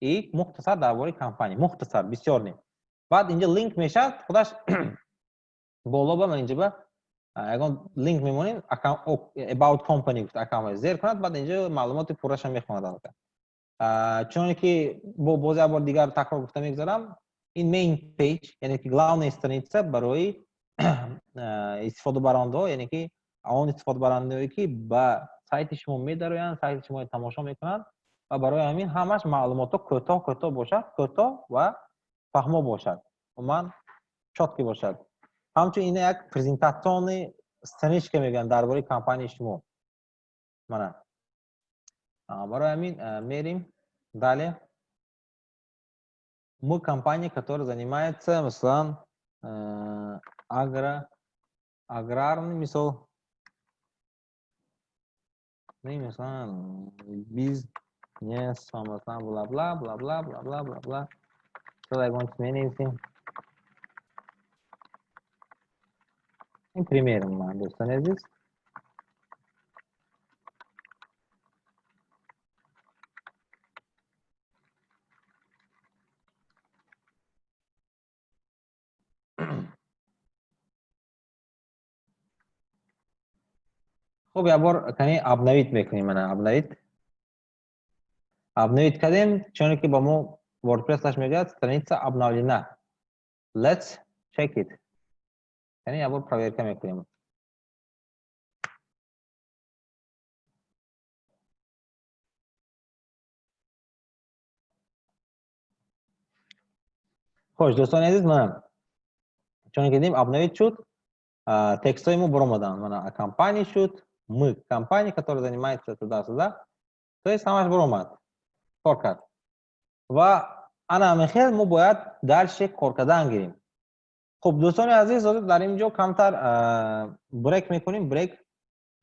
и мухтасар дарбораи компания, мухтасар бисёр не. баъд инҷа линк мешавад, худаш боло ба ман инҷа ба ягон линк мемонем about company гуфта акаунт зер кунад, баъд инҷа маълумоти пурраша мехонад. албатта чуноне ки бо боз як бор дигар такрор гуфта мегзарам, ин main page, яъне ки главная страница барои истифодабарондаҳо, яъне ки он истифодабарондаҳое ки ба сайти шумо медароянд, сайти шумо тамошо мекунанд ва барои ҳамин ҳамаш маълумотҳо кӯтоҳ бошад, кӯтоҳ ва фаҳмо бошад, умуман чотки бошад. ҳамчун ин як презентатсиони страничка мегӯянд дарбораи компанияи шумо. мана барои ҳамин мерим далее. Мы компания, которая занимается مثلا аграрный мисол, مثلا бизнес, مثلا бла бла бла бла бла бла бла бла. Что я want to менависем. این پریمیر من دوستان عزیز. خب یه بار کنی ابنویت میکنیم. من ابنویت کردیم چون که با ما وردپرسش میگه страница обновлена. Let's check it. کنی یه بار проверка میکنیم. خوش دوستان عزیز، من چون که دیدیم обновить شد، текстовый мы бромадан. Мана компания шуд, мы компания, которая занимается туда-сюда. То есть самаш бромад. Коркат. Ва ана мехел мы бояд дальше коркадан гирим. Хуб дӯстони азиз, дар ин ҷо камтар брейк мекунем. Брейк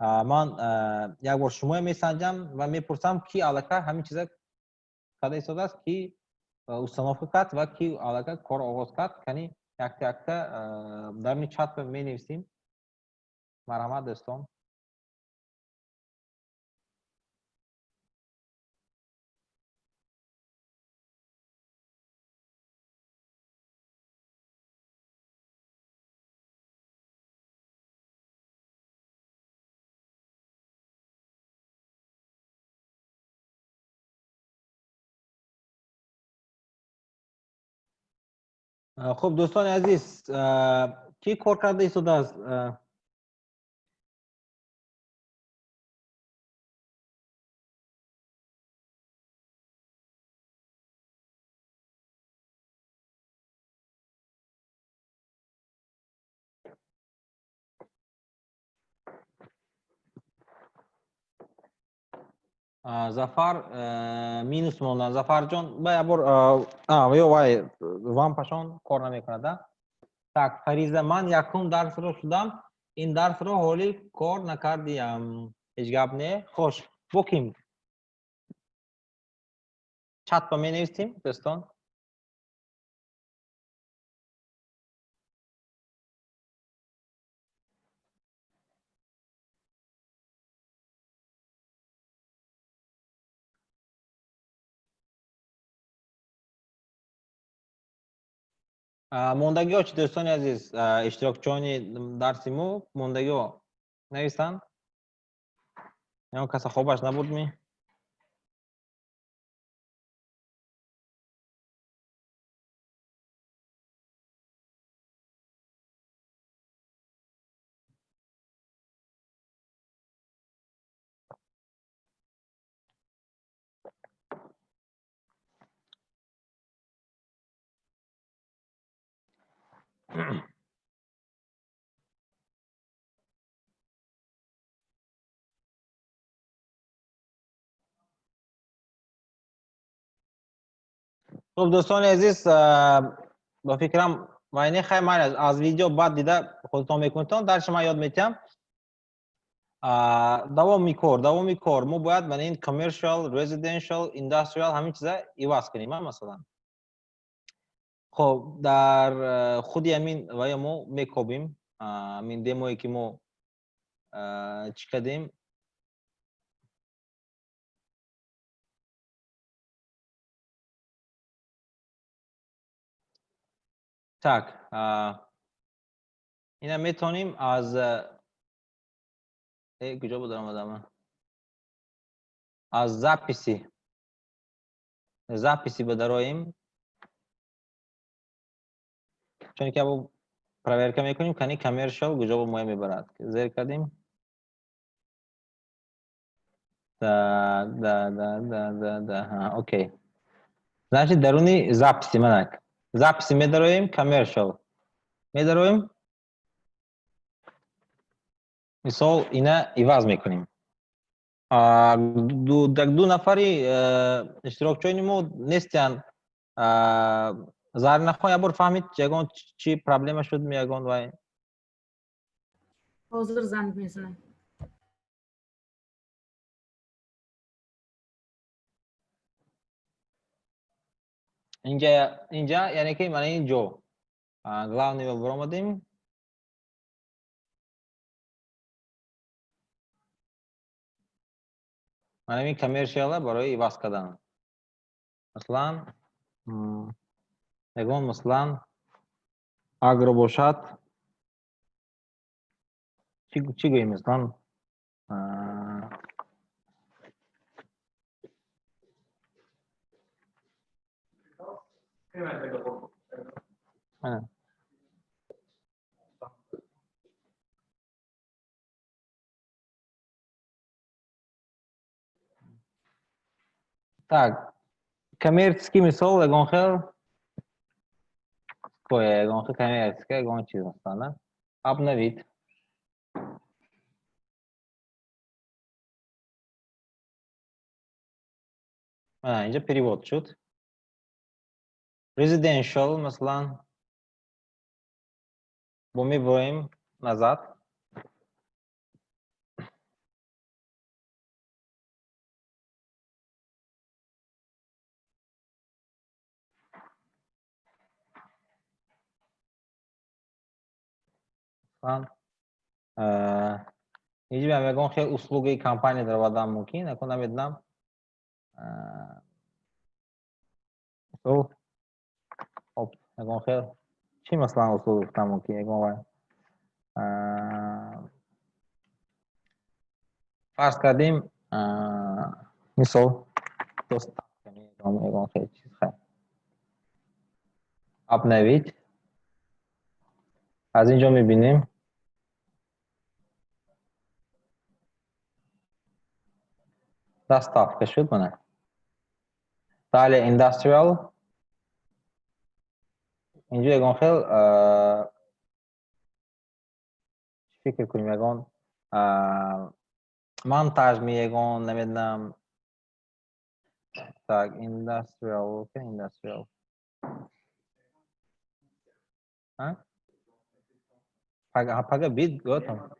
ман як бор шумо месанҷам ва мепурсам ки аллакай ҳамин чиза када истодааст, ки установка кард ва ки аллакай кор оғоз кард. Кани якта дар ин чат менависим. Марҳамат дӯстон. خب دوستان عزیز کی کار کرده ایستاده است؟ зафар минус мондан. зафар ҷон ба бор ё вай вам пашон кор намекунад. так фариза ман якум дарсро шудам. ин дарсро ҳоли кор накардиам. ҳеҷ гап не. хош боким чатба менавистем дӯстон. мондагиҳо чи дӯстони азиз, иштирокчиёни дарси мо мондагиҳо навистанд? ё каса хобаш набудми? خب دوستان عزیز، با فکرم وینه خیلی من از ویدیو بعد دیده خودتون میکنید در شما یاد میتیم دوامی کار ما باید من این کامرشال، رزیدنشال، اینداستریال همین چیزا ایواز کنیم. مثلا خب در خودی همین وای ما میکوبیم این دمویی که ما چی کردیم. так اینا میتونیم از کجا بود آمدم؟ از записи بداریم، چون که ابو проверка میکنیم کنی کامرشال کجا با ما میبرد. زیر کردیم اوکی. значит даруни записи манак записи медароим, commercial медароим. мисол ина иваз мекуним. ду нафари иштирокчиёни мо нестиян. заринахон ябор фаҳмид ягон чи проблема шуд ягон вай ҳозир занг мезанам. инҷа яъне ки мана ин ҷо главниро биромадем. мана ин коммершиала барои иваз кардан. маслан ягон маслан агро бошад. чӣ гӯем маслан так коммерческий мисол ягон хел ягон хел коммерческий ягон чиз маслан обновить. инҷа перевод шуд. residential маслан бо мебарем назад. инҷа ягон хел услугаи компания дарвадан мумкин акун намедонам. ягон хел чӣ маслан услуга гуфтам мумкин ягон вай фарз кардем мисол ягон хел чиз обновить. از اینجا میبینیم دستاف که شد منه. بله اندستریال اینجا یکان خیل فکر کنیم یکان montage میگن نمیدونم tak industrial اوکی industrial ها paga bit گفتم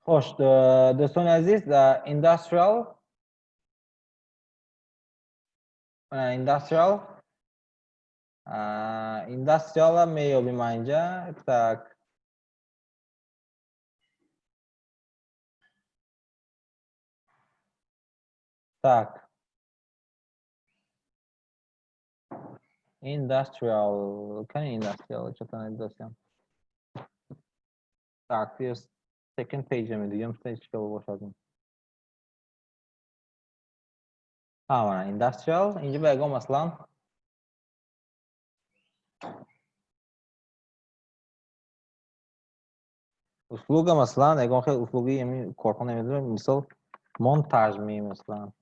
خوش دوستان عزیز industrial industrial میابیم اینجا tak tak industrial kan industrial چطور نداشتم tak توی second page میدیم stage که باشیم ها industrial اینجا بگم مثلا اسلوب مثلا اگه خیلی اسلوبی یعنی کارخانه نمیدونم مثال montage می مثلا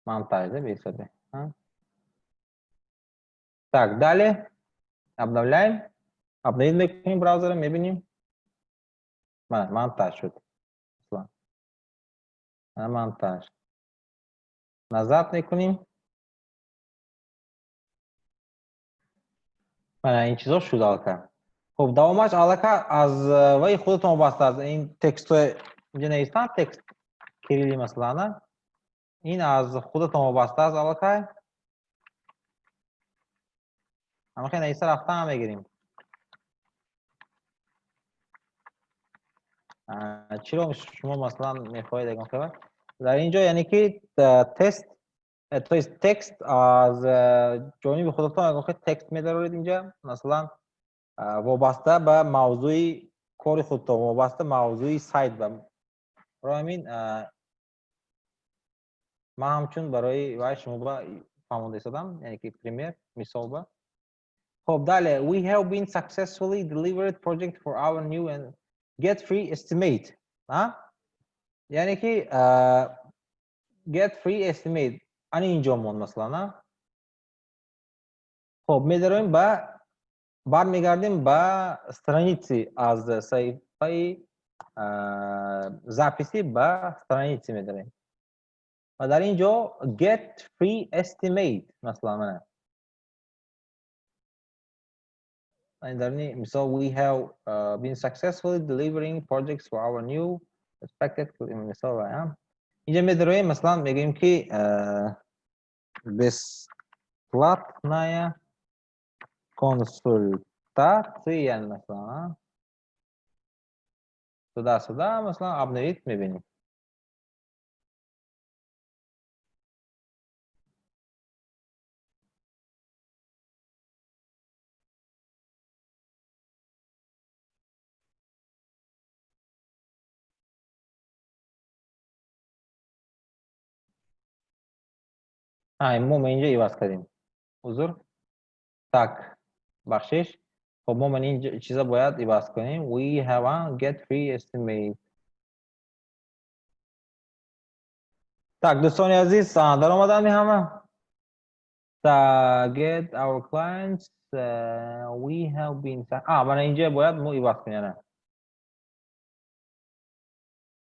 montage بیسته ها так далее обновляем апдейт میکنیم براوزر میبینیم montage شد مثلا montage نظر میکنیم این چیزا شد البته خب دوامش البته از وای خودتون وابسته است این تکست اینجا نوشتم تکست کلیدی مثلا این از خودتون وابسته است البته اما خیلی نویسه رفته هم بگیریم چرا شما مثلا میخواهید اگه خبر در اینجا یعنی که تکست از جانب خودتون اگه خیلی تکست میدارید اینجا مثلا وابسته به موضوع کار خودتون وابسته موضوع سایت برای همین ما همچون برای وای شما با فهمونده شدم یعنی که پریمیر مثال با خب داله we have been successfully delivered project for our new and get free estimate یعنی که get free estimate اینجا مون مثلا خب می‌داریم با برمیگردیم به استرانیتی از صفحه زاپیسی به استرانیتی می‌داریم و در اینجا get free estimate مثلا در این مثال we have been successfully delivering projects for our new expected مثال اینجا می‌داریم مثلا میگیم که бесплатная консультация مثلا сюда مثلا обновить می‌بینیم ما اینجا ایواز کردیم حضور так بخشش خب ما این چیزا باید ایواز کنیم we have a get free estimate так دوستان عزیز در آمدن همه get our clients we have been من اینجا باید ما ایواز کنیم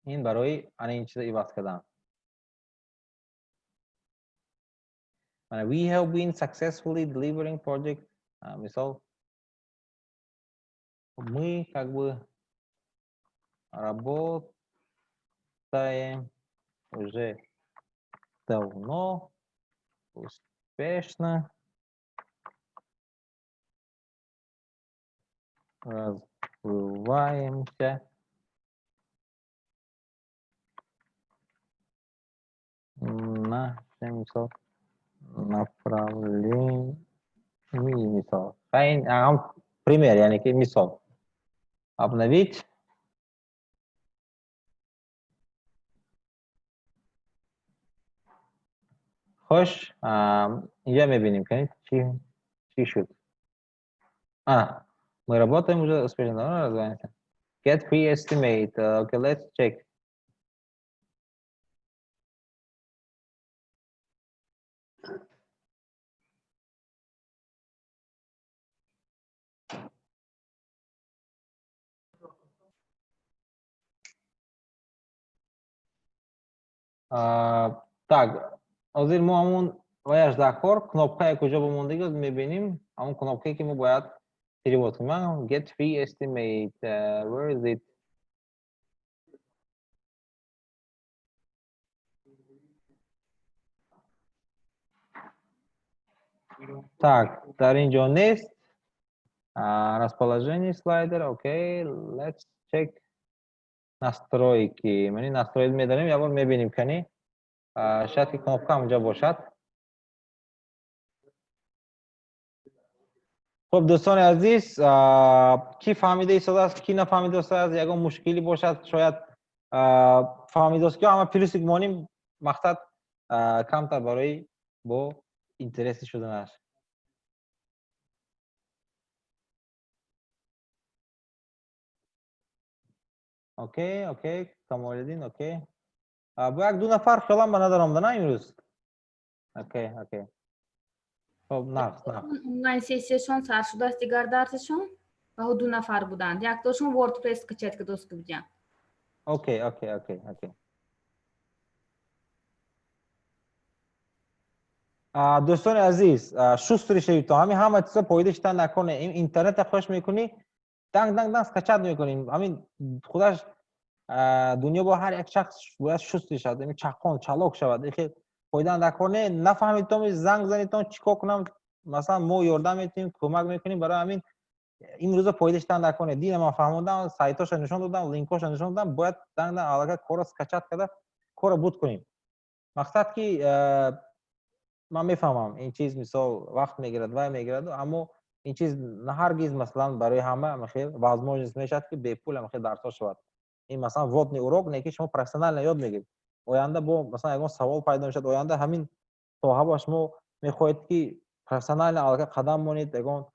این برای این چیزا ایواز کردم we have been successfully delivering project مثال мы как бы работаем уже давно успешно Бываемся. Нашим направлениями. Мисал. Пример, яъни мисал. Обновить. Хош, я мебиним, конечно, чи шут. Мы работаем уже успешно, развиваемся. Get free estimate. Okay, let's check. Так, ҳозир мо ҳамун ваяш дакор кнопкае куҷо ба мондагӣ мебиним, ҳамун кнопкае ки мо бояд перевод кунем. Get free estimate. Where is it? Так, дар ин ҷо нест. Расположение слайдер. Окей, let's check. Настройки. Мани настроид медонем, як бор мебиним кани. Шаyd ки кнопка ҳамунҷо бошад. خب دوستان عزیز، کی فهمیده ایستاده است، کی نفهمیده است، یگان مشکلی باشد شاید فهمیده است که همه پلیس گمانیم مقصد کمتر برای با اینترسی شدن است. اوکی کمالدین. اوکی با یک دو نفر خیلی من ندارم نه امروز. اوکی خب نه онлайн сессияшон сар шудааст дигар дарсишон ва ду нафар буданд. Яктошон WordPress качетка доску будян. окей. دوستان عزیز، شستری شوید تو همین همه چیزا پایدش تا نکنه. این اینترنت خوش میکنی دنگ کچت میکنیم. همین خودش دنیا با هر یک شخص باید شستری شود. این چاقون چالاک شود. این پایدن نکنه. نفهمید تو زنگ زنید تو چیکار کنم، مثلا ما یاردم میتونیم کمک میکنیم برای همین این روزا پایدش تا نکنه. دیدم من فهمیدم سایتاش نشون دادم، لینکاش نشون دادم، باید دنگ علاقه کورس کچت کرده کار بود کنیم. مقصد که من میفهمم این چیز مثال وقت میگیرد و میگیرد، اما این چیز نه هرگز مثلا برای همه خیلی возможность میشد که به پول خیلی درس شود. این مثلا وودنی اوراق نه که شما پرسنل نیاد میگید. آینده با مثلا اگه سوال پیدا میشد، آینده همین صاحب با شما میخواهید که پرسنل علاقه قدم مونید، اگه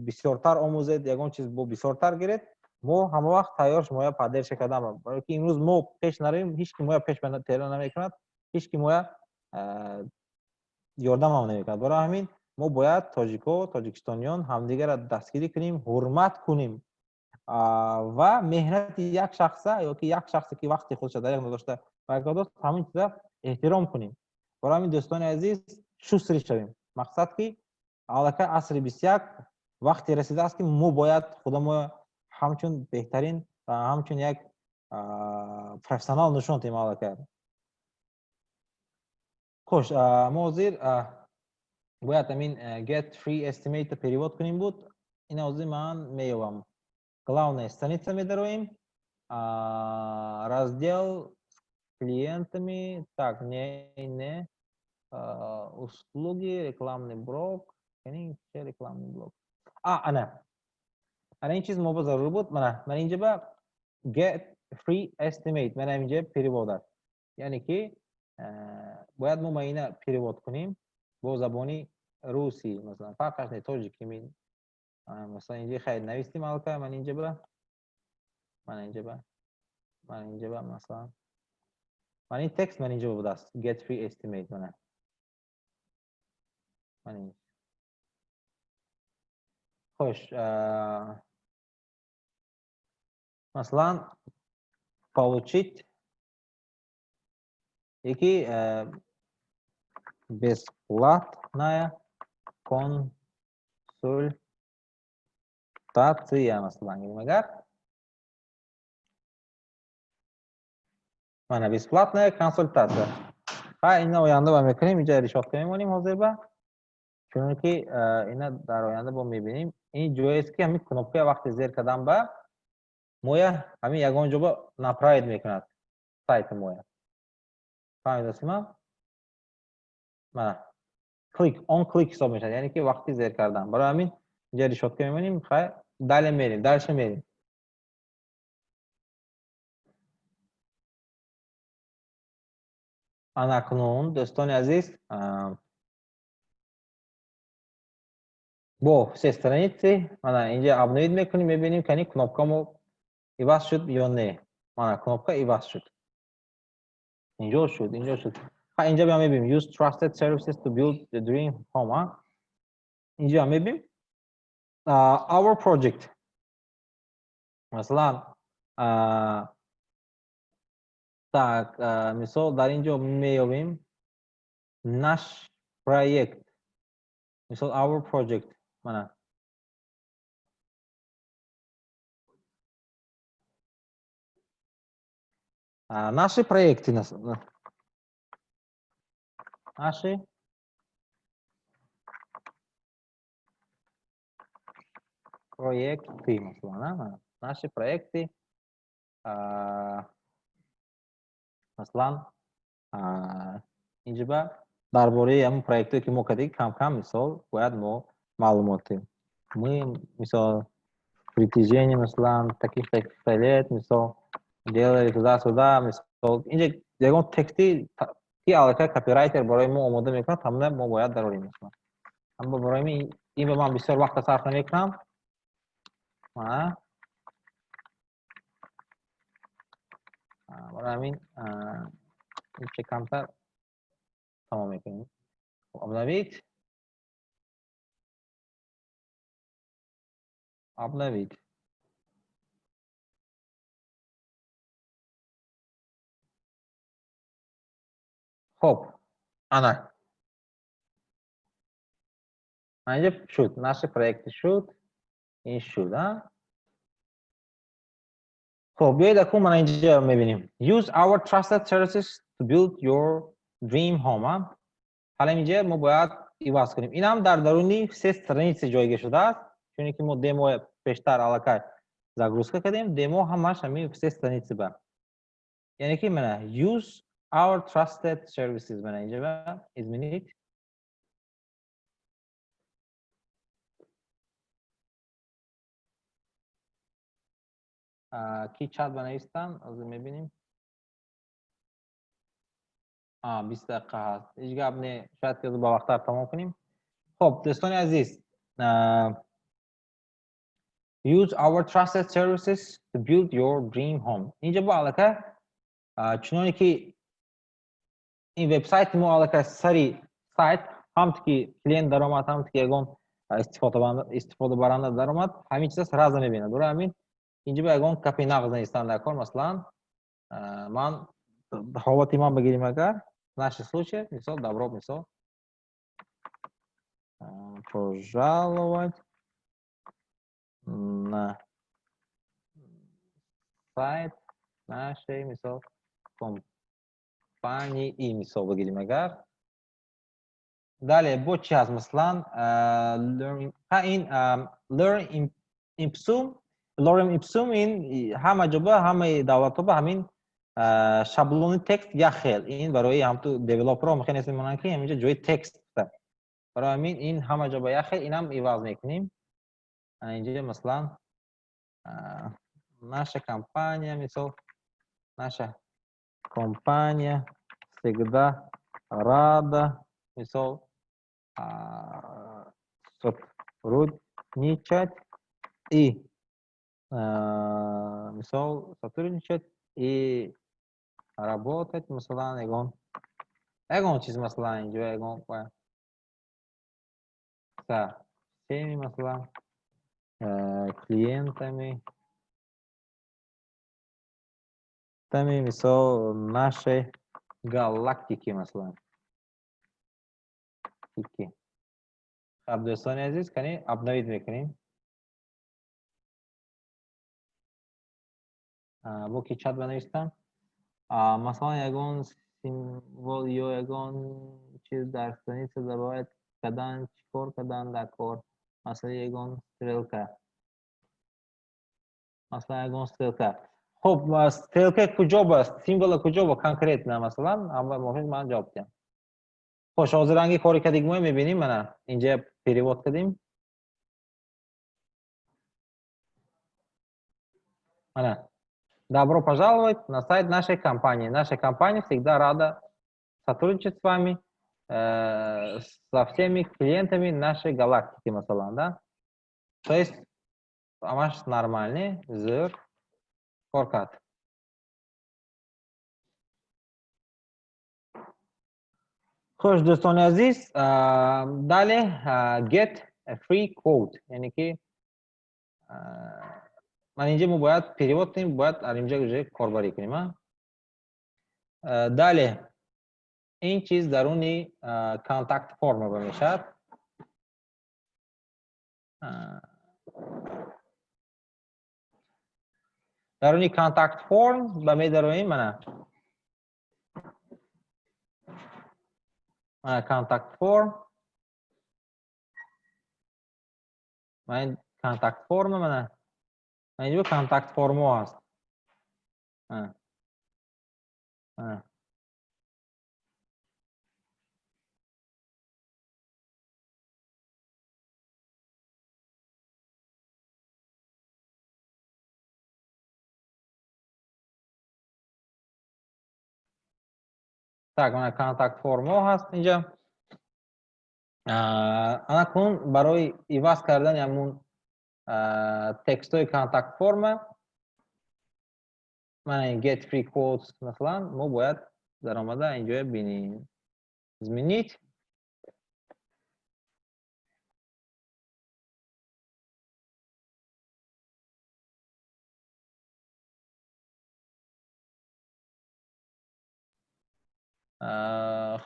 بسیارتر آموزید، اگه چیز با بسیارتر گیرید، ما همه وقت تیار شما پادرش کردم. برای که امروز ما پیش نریم، هیچ کی ما پیش تیار نمیکند، هیچ کی ما یاردم هم نمیکند. برای همین ما باید تاجیکستانیان همدیگه را دستگیری کنیم، حرمت کنیم و مهنت یک شخصه یا که یک شخصی که وقتی خودش دریغ نداشته برگرداست همین چیزا احترام کنیم. برای همین دوستان عزیز شستری شویم. مقصد که علاقه عصر 21 وقتی رسیده است که ما باید خودمون همچون بهترین و همچون یک پروفسیونال نشون دهیم علاقه. خوش، ما حاضر باید همین get free estimate перевод کنیم بود. این حاضر من میوام. Главная страница میدرویم. раздел с клиентами. Так, не. услуги, рекламный блок. چه рекламный блок؟ انا این چیز ما ضرور بود. من اینجا با get free estimate من اینجا перевод است. یعنی که باید ما اینو перевод کنیم با زبانی روسی. مثلا فقط نه تاجیکی می مثلا اینجا خیلی نوشتیم البته. من اینجا مثلا من این تکست من اینجا بود است get free estimate. من این خوش مثلا получить یکی бесплатная консультация مثلا мегар mana бесплатная консультация. اینا آینده با میکنیم اینجا ریشات میمونیم حاضر با، چون که اینا در آینده با میبینیم. این جایی است که همین کنوپه وقتی زیر کردم با моя ҳамин ягон ҷоба направить мекунад сайти моя. фаҳмидасизма? мана клик он клик ҳисоб мешавад, яъне ки вақти зер кардан. барои ҳамин инҷа решотка мемонем, хай дале мерем, дальше мерем. анакнун дӯстони азиз, бо се страници мана инҷа обновид мекунем, мебинем кани кнопкамо иваз шуд ё не. мана кнопка иваз шуд. инҷо шуд, инҷо шуд. инҷа биям мебинем use trusted services to build the dream home. инҷа мебинем our project. Масалан, так, мисол дар инҷо меёбем наш проект. Мисол our project. Мана наши проекты, наши проекты, масалан, наши проекты, масалан, инҷа дар бораи ҳамон проектое ки мо кардем кам-кам мисол бояд мо маълумоти мы мисол притяжение масалан таких лет мисол делали туда-сюда мисол инҷа ягон тексти ки аллакай копирайтер барои мо омода мекунад, ҳамна мо бояд дарорем масалан. Аммо барои ин ба ман бисёр вақт сарф намекунам. барои ҳамин инче камтар тамом мекунем. обновить. обновить. Хоп, ана. Инҷа шуд, наши проекти шуд, ин шуд, Хоп, биёед акун мана инҷа мебинем. Use our trusted services to build your dream home. ҳала инҷа мо бояд иваз кунем. Инам дар даруни се страниси ҷойгир шудааст, чуне ки мо демо пештар аллакай загрузка кардем, демо ҳамаш ҳамин се страниси ба. Яъне ки мана use our trusted services мана инҷа ба изменид. ки чат банавистан, ҳозир мебинем. 20 дақиқа ҳаст. Ҳеҷ гап не, шояд ки ба вақтар тамом кунем. Хоп, дӯстони азиз, use our trusted services to build your dream home. Инҷа бо аллакай чуноне ки ин вебсайти мо аллакай сари сайт, ҳамто ки клиент даромад, ҳамто ки ягон истифодабаранда даромад, ҳамин чизас раза мебинад. Барои ҳамин инҷа ба ягон капи нағз навистан дар кор, масалан, ман ҳолати ман бигирем агар наши случай, мисол добро, мисол пожаловать на сайт нашей мисол компании, мисол бигирем агар. Далее бо чи ҳаст масалан learn ipsum ин ҳама ҷоба ҳамаи давлатоба ҳамин шаблони текст як хел. ин барои ҳамту девелоперҳо мехоҳанд истифода ки ҳаминҷа ҷои текст. барои ҳамин ин ҳама ҷоба як хел, инам иваз мекунем. инҷа маслан наша компания, мисол наша компания всегда рада, мисол сотрудничать и мисол сотрудничать и работать, масалан, ягон чиз, масалан, инҷо ягон со всеми, масалан, клиентами, мисол, нашей галактики, масалан. Хаб, дӯстони азиз, кани обновид мекунем. бо ки чат банавистам. Масалан, ягон символ ё ягон чиз дар страница добавить кардан, чикор кардан дар кор. Масалан, ягон стрелка. Masalan, ягон ссылка. Xo'p, ссылка куҷо ба, символа куҷо ба конкретно масалан, аввал моҳед ман ҷавоб диҳам. Xo'sh, hozir hangi kori kardikmi می‌بینیم mana اینجا перевод кардیم. Mana. Добро пожаловать на сайт нашей компании. Наша компания всегда рада сотрудничать с вами, со всеми клиентами нашей галактики, масалан, да? То есть, амаш нормальный, зыр, коркат. Xo'sh, do'stoni aziz, далее get a free quote, ya'ni ki mana inja mu boyad перевод qilib, boyad arimja уже korbarik kunیم. Далее این چیز درونی کانتکت فرم رو میشد. درونی کانتکت فرم با می درویم mana کانتکت فرم من کانتکت فرم mana اینجا کانتکت فرم هست. Так, mana контакт форма هست اینجا. انا کن برای ایواز کردن همون تکست های کانتکت فرم من get free quotes مثلا ما باید در آمده اینجا بینیم изменить.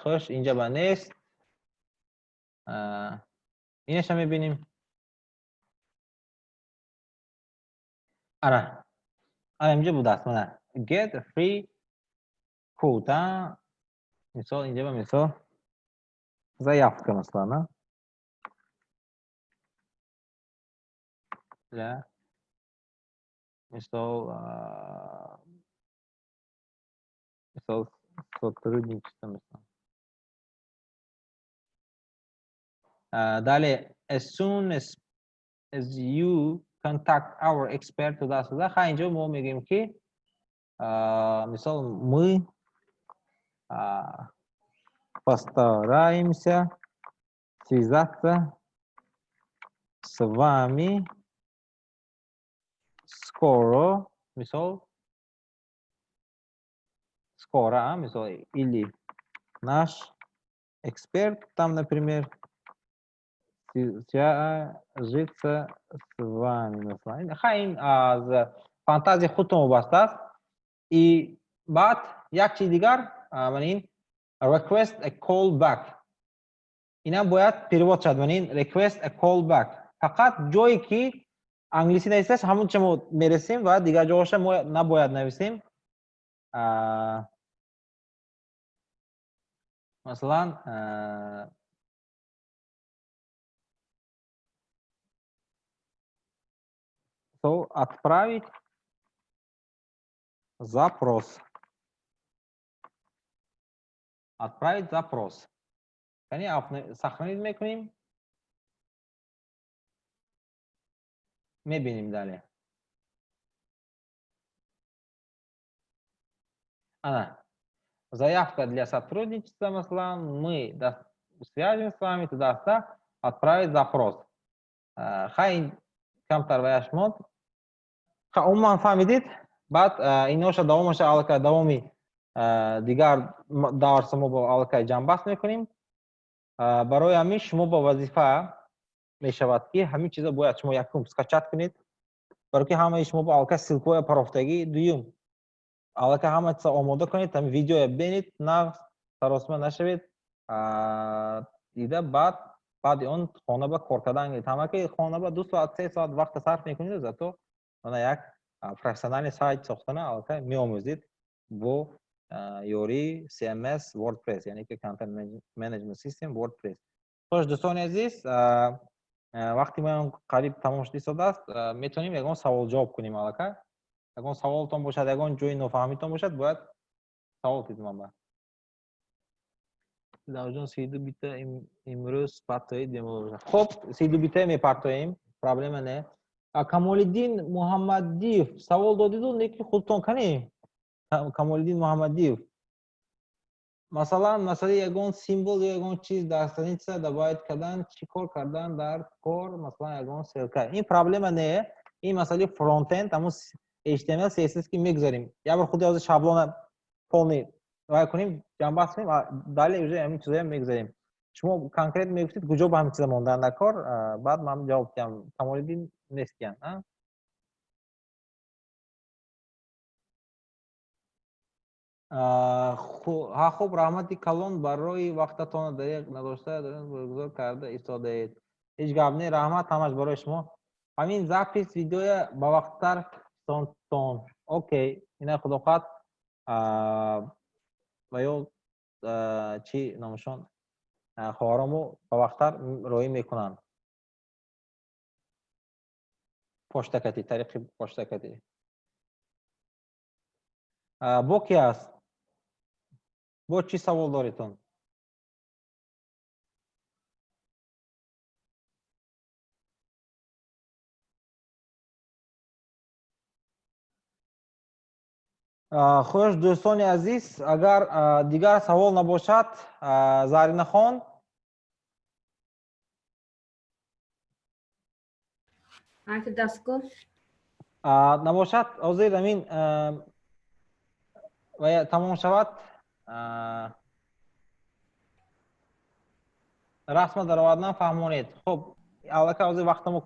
خوش اینجا با نیست. اینش هم میبینیم. آره اینجا بود است من get free quote مثال اینجا با مثال заявка مثلا для مثال сотрудничества مثلا. Далее, as soon as you contact our expert туда-сюда, اینجا ما میگیم که مثال мы постараемся связаться с вами скоро, مثال скоро, مثال или наш эксперт там, например, свяжется с вами. این از فانتزی خودتون وابسته است. ای بعد یک چیز دیگر من این request a call back اینا باید پیروت شد. من این request a call back فقط جایی که انگلیسی نیستش همون چه ما میرسیم و دیگر جاهاش ما نباید نویسیم. مثلا то отправить запрос. Отправить запрос. یعنی сохранить میکنیم. میبینیم далее. Заявка для сотрудничества, مثلا мы свяжем с вами туда-сюда, отправить запрос. خیلی کمتر و یشمات. عموما فهمیدید بعد اینوش دوامش علاقه دوامی دیگر درس ما با علاقه جنبست میکنیم. برای همین شما با وظیفه میشود که همین چیزا باید شما یکم سکچت کنید برای که همه شما با علاقه سلکوی پرافتگی دویم علاقه همه چیزا آماده کنید تا ویدیو ببینید نه سراسیمه نشوید دیده بعد اون خانه با کار کردن گیرید همه که خانه با 2 ساعت 3 ساعت وقت صرف میکنید زاتو من یک پروفسیونال سایت ساختن علاقه میآموزید با یوری CMS WordPress یعنی که کانتنت منیجمنت سیستم WordPress. خوش دوستان عزیز вақти мо қариб тамом шуди истода аст, метавонем ягон савол ҷавоб кунем аллакай. Ягон саволтон бошад, ягон ҷои нофаҳмитон бошад, бояд савол кунед. Должен 32 бита имрӯз партоид бемор. Хуб, 32 бита мепартоем, проблема не. Камолиддин Муҳаммадиев савол додиду, неки худтон канем. Камолиддин Муҳаммадиев. Масалан, ягон символ ё ягон чиз дар страница добавить кардан, чӣ кор кардан дар кор, масалан, ягон ссылка. Ин проблема не. Ин масъалаи фронтенд, ҳамун HTML, CSS ки мегзарим. Я бор худи ҳозир шаблона полный вай кунем, ҷанбаҳс кунем, далее уже ҳамин чизоям мегзарем. Шумо конкрет мегуфтед куҷо ба ҳамин чиза мондан дар кор, баъд ман ҷавоб диҳам. Камолиддин нестиян, хуб, раҳмати калон барои вақтатон дариқ надошта гузор карда истодаед. Ҳеҷ гап не, раҳмат ҳамаш барои шумо. Ҳамин запис видеоя ба вақттар сонтон. Окей, ина худохоҳад ва ё чӣ номашон хоҳаромо ба вақттар роӣ мекунанд. Поштакатӣ, тариқи поштакатӣ. Бо ки аст? Бо чӣ савол доритон? Хуш, дӯстони азиз, агар дигар савол набошад, Заринахон. Набошад, ҳозир амин тамом шавад. Расма дароваднам фаҳмонед. Хуб, аллакай ҳозир вақтамо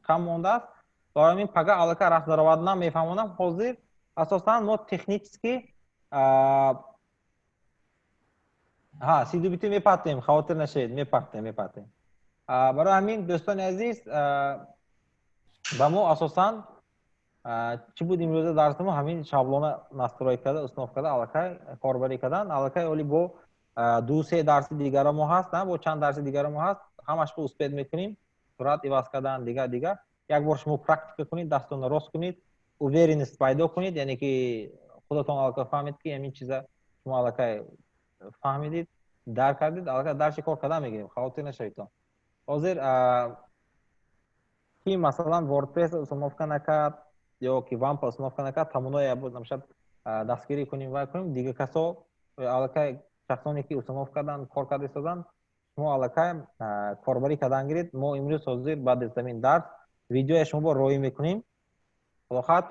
кам мондааст. Барои амин пага аллакай расм дароваднам мефаҳмонам. Ҳозир асосан мо технически 32 бита мепартем, хавотир нашавед, мепартем. Барои ҳамин дӯстони азиз, ба мо асосан чӣ буд имрӯза дарсимо, ҳамин шаблона настрой карда, уснов карда, аллакай корбарӣ кардан. Аллакай оли бо 2-3 дарси дигара мо ҳаст, бо чанд дарси дигара мо ҳаст, ҳамашро успед мекунем, сурат иваз кардан, дигар. Як бор шумо практика кунед, дастонро рост кунед, уверенность пайдо кунед, яъне ки худатон аллакай фаҳмед ки ҳамин чиза шумо аллакай фаҳмидед, дарк кардед, аллакай дарси кор кардан мегирем, хавотир нашаведтон. Ҳозир ки масалан WordPress установка накард ё ки вампа установка накард, тамоноя намешад дастгирӣ кунем, вай кунем, дигар касо аллакай шахсоне ки установка кардан, кор карда истодан, шумо аллакай корбарӣ кардан гиред. Мо имрӯз ҳозир баъд аз ҳамин дарс видеоя шумо бо роӣ мекунем. худохоҳад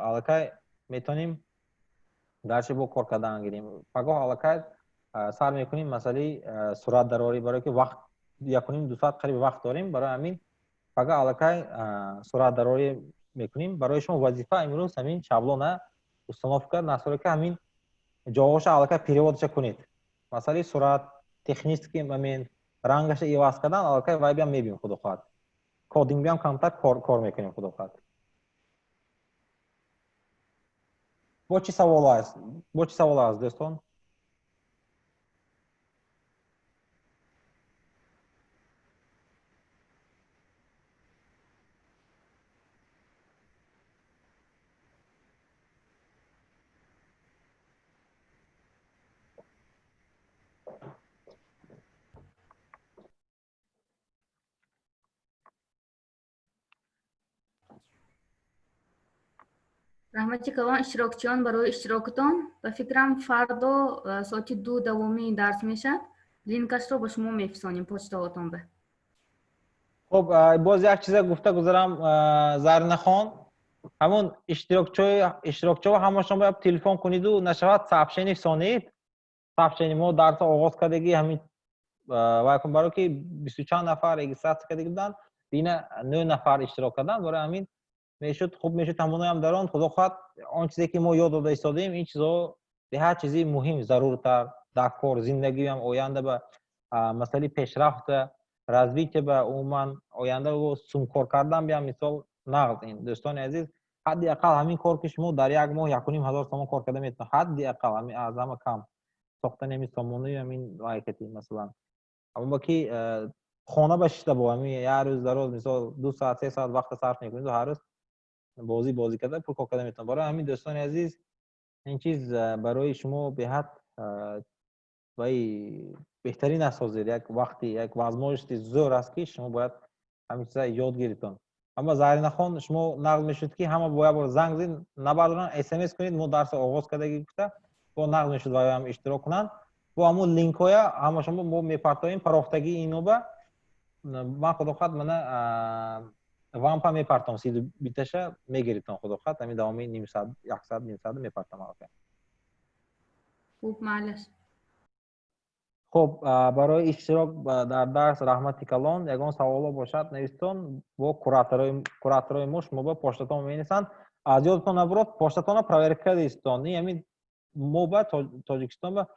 аллакай метавонем дарси бо кор кардан гирем. Пагоҳ аллакай сар мекунем масъалаи суратдарорӣ, барое ки вақт 1.5-2 соат қариб вақт дорем. Барои ҳамин пага аллакай суратдарорӣ мекунем. Барои шумо вазифа имрӯз ҳамин шаблона установка, настройка, ҳамин ҷавоша аллакай переводша кунед. Масъалаи сурат, технический момент, рангаша иваз кардан, аллакай вай биям мебинем худохоҳад. Кодинг биям камтар кор мекунем худохоҳад. Бо чӣ савол аст дӯстон? раҳмати калон иштирокчиён барои иштирокатон. Ба фикрам фардо соати 2 давомии дарс мешад. Линкашро ба шумо мефисонем почтаотон ба. Хуб, боз як чиза гуфта гузарам, Заринахон. ҳамон иштирокчиҳо ҳамашон бояд телефон кунеду нашавад сообщение сонед. Сообщение мо дарса оғоз кардагӣ ҳамин вайкун, барое ки 20 чанд нафар регистратсия кардагӣ буданд, бина 9 нафар иштирок карданд. Барои ҳамин мешуд, хуб мешуд ҳамонаям дар он худохоҳад он чизе ки мо ёд дода истодаем, ин чизҳо деҳа чизи муҳим, заруртар дар кор, зиндагиям оянда ба масъалаи пешрафта, развития ба умуман оянда бо сумкор кардан биям мисол нағз. Ин дӯстони азиз, ҳадди ақал ҳамин кор ки шумо дар як моҳ 1,500 сомон кор карда метавонед, ҳадди ақал ҳамин аз ҳама кам сохтани ҳамин сомонаи ҳамин вайкати масалан. Аммо ки خانه به 6 تا با همین هر روز در روز مثلا 2 ساعت 3 ساعت وقت صرف میکنید و هر روز بازی کرده پول کار میتونید. برای همین دوستان عزیز این چیز برای شما به حد وای بهترین اساسید. یک وقتی یک وزمایشتی زور است که شما باید همین چیزا یاد گیریتون. اما ظاهر نخون شما نقل میشد که همه باید بار زنگ زدین نبردارن اس ام اس کنید ما درس آغاز کردگی گفته با نقل میشد و هم اشتراک کنن با همون لینک های همه شما ما میپرتاییم پراختگی اینو به من خدا خواهد من وام پا میپرتام 30 بیتشه میگیریتون خدا خواهد همین دوامی نیم ساعت 1 ساعت نیم ساعت میپرتام. خوب معلش. خب برای اشتراک در درس رحمتی کلان یگان سوالا باشد نویستون با کوراتورای ما شما با پشتتان می‌نویسند. از یادتون نبرد پشتتان پروورکر دیستان یعنی ما با تاجیکستان با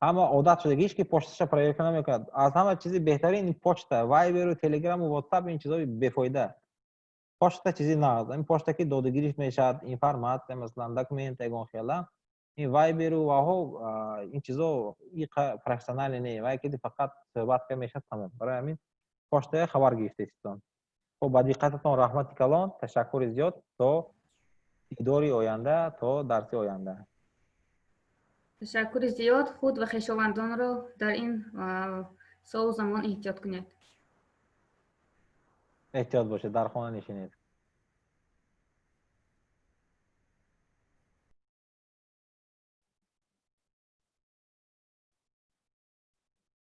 همه عادت شدگیش که پشتش پروورکر نمی‌کند. از همه چیزی بهترین این پشت وایبر و تلگرام و واتساپ این چیزا بیفایده. پشت چیزی نه این پشت که دادگیریش میشد اینفرمات مثلا دکمنت یگان خیلی این وایبر و ها این چیزا این پروفسیونال نه وای که فقط صحبت که میشه تمام. برای همین پشت خبر گرفته استان. خب با دقتتون رحمت کلان تشکر زیاد تا دیداری آینده تا درس آینده. تشکر زیاد. خود و خویشاوندان رو در این سال و زمان احتیاط کنید. احتیاط باشه در خانه نشینید.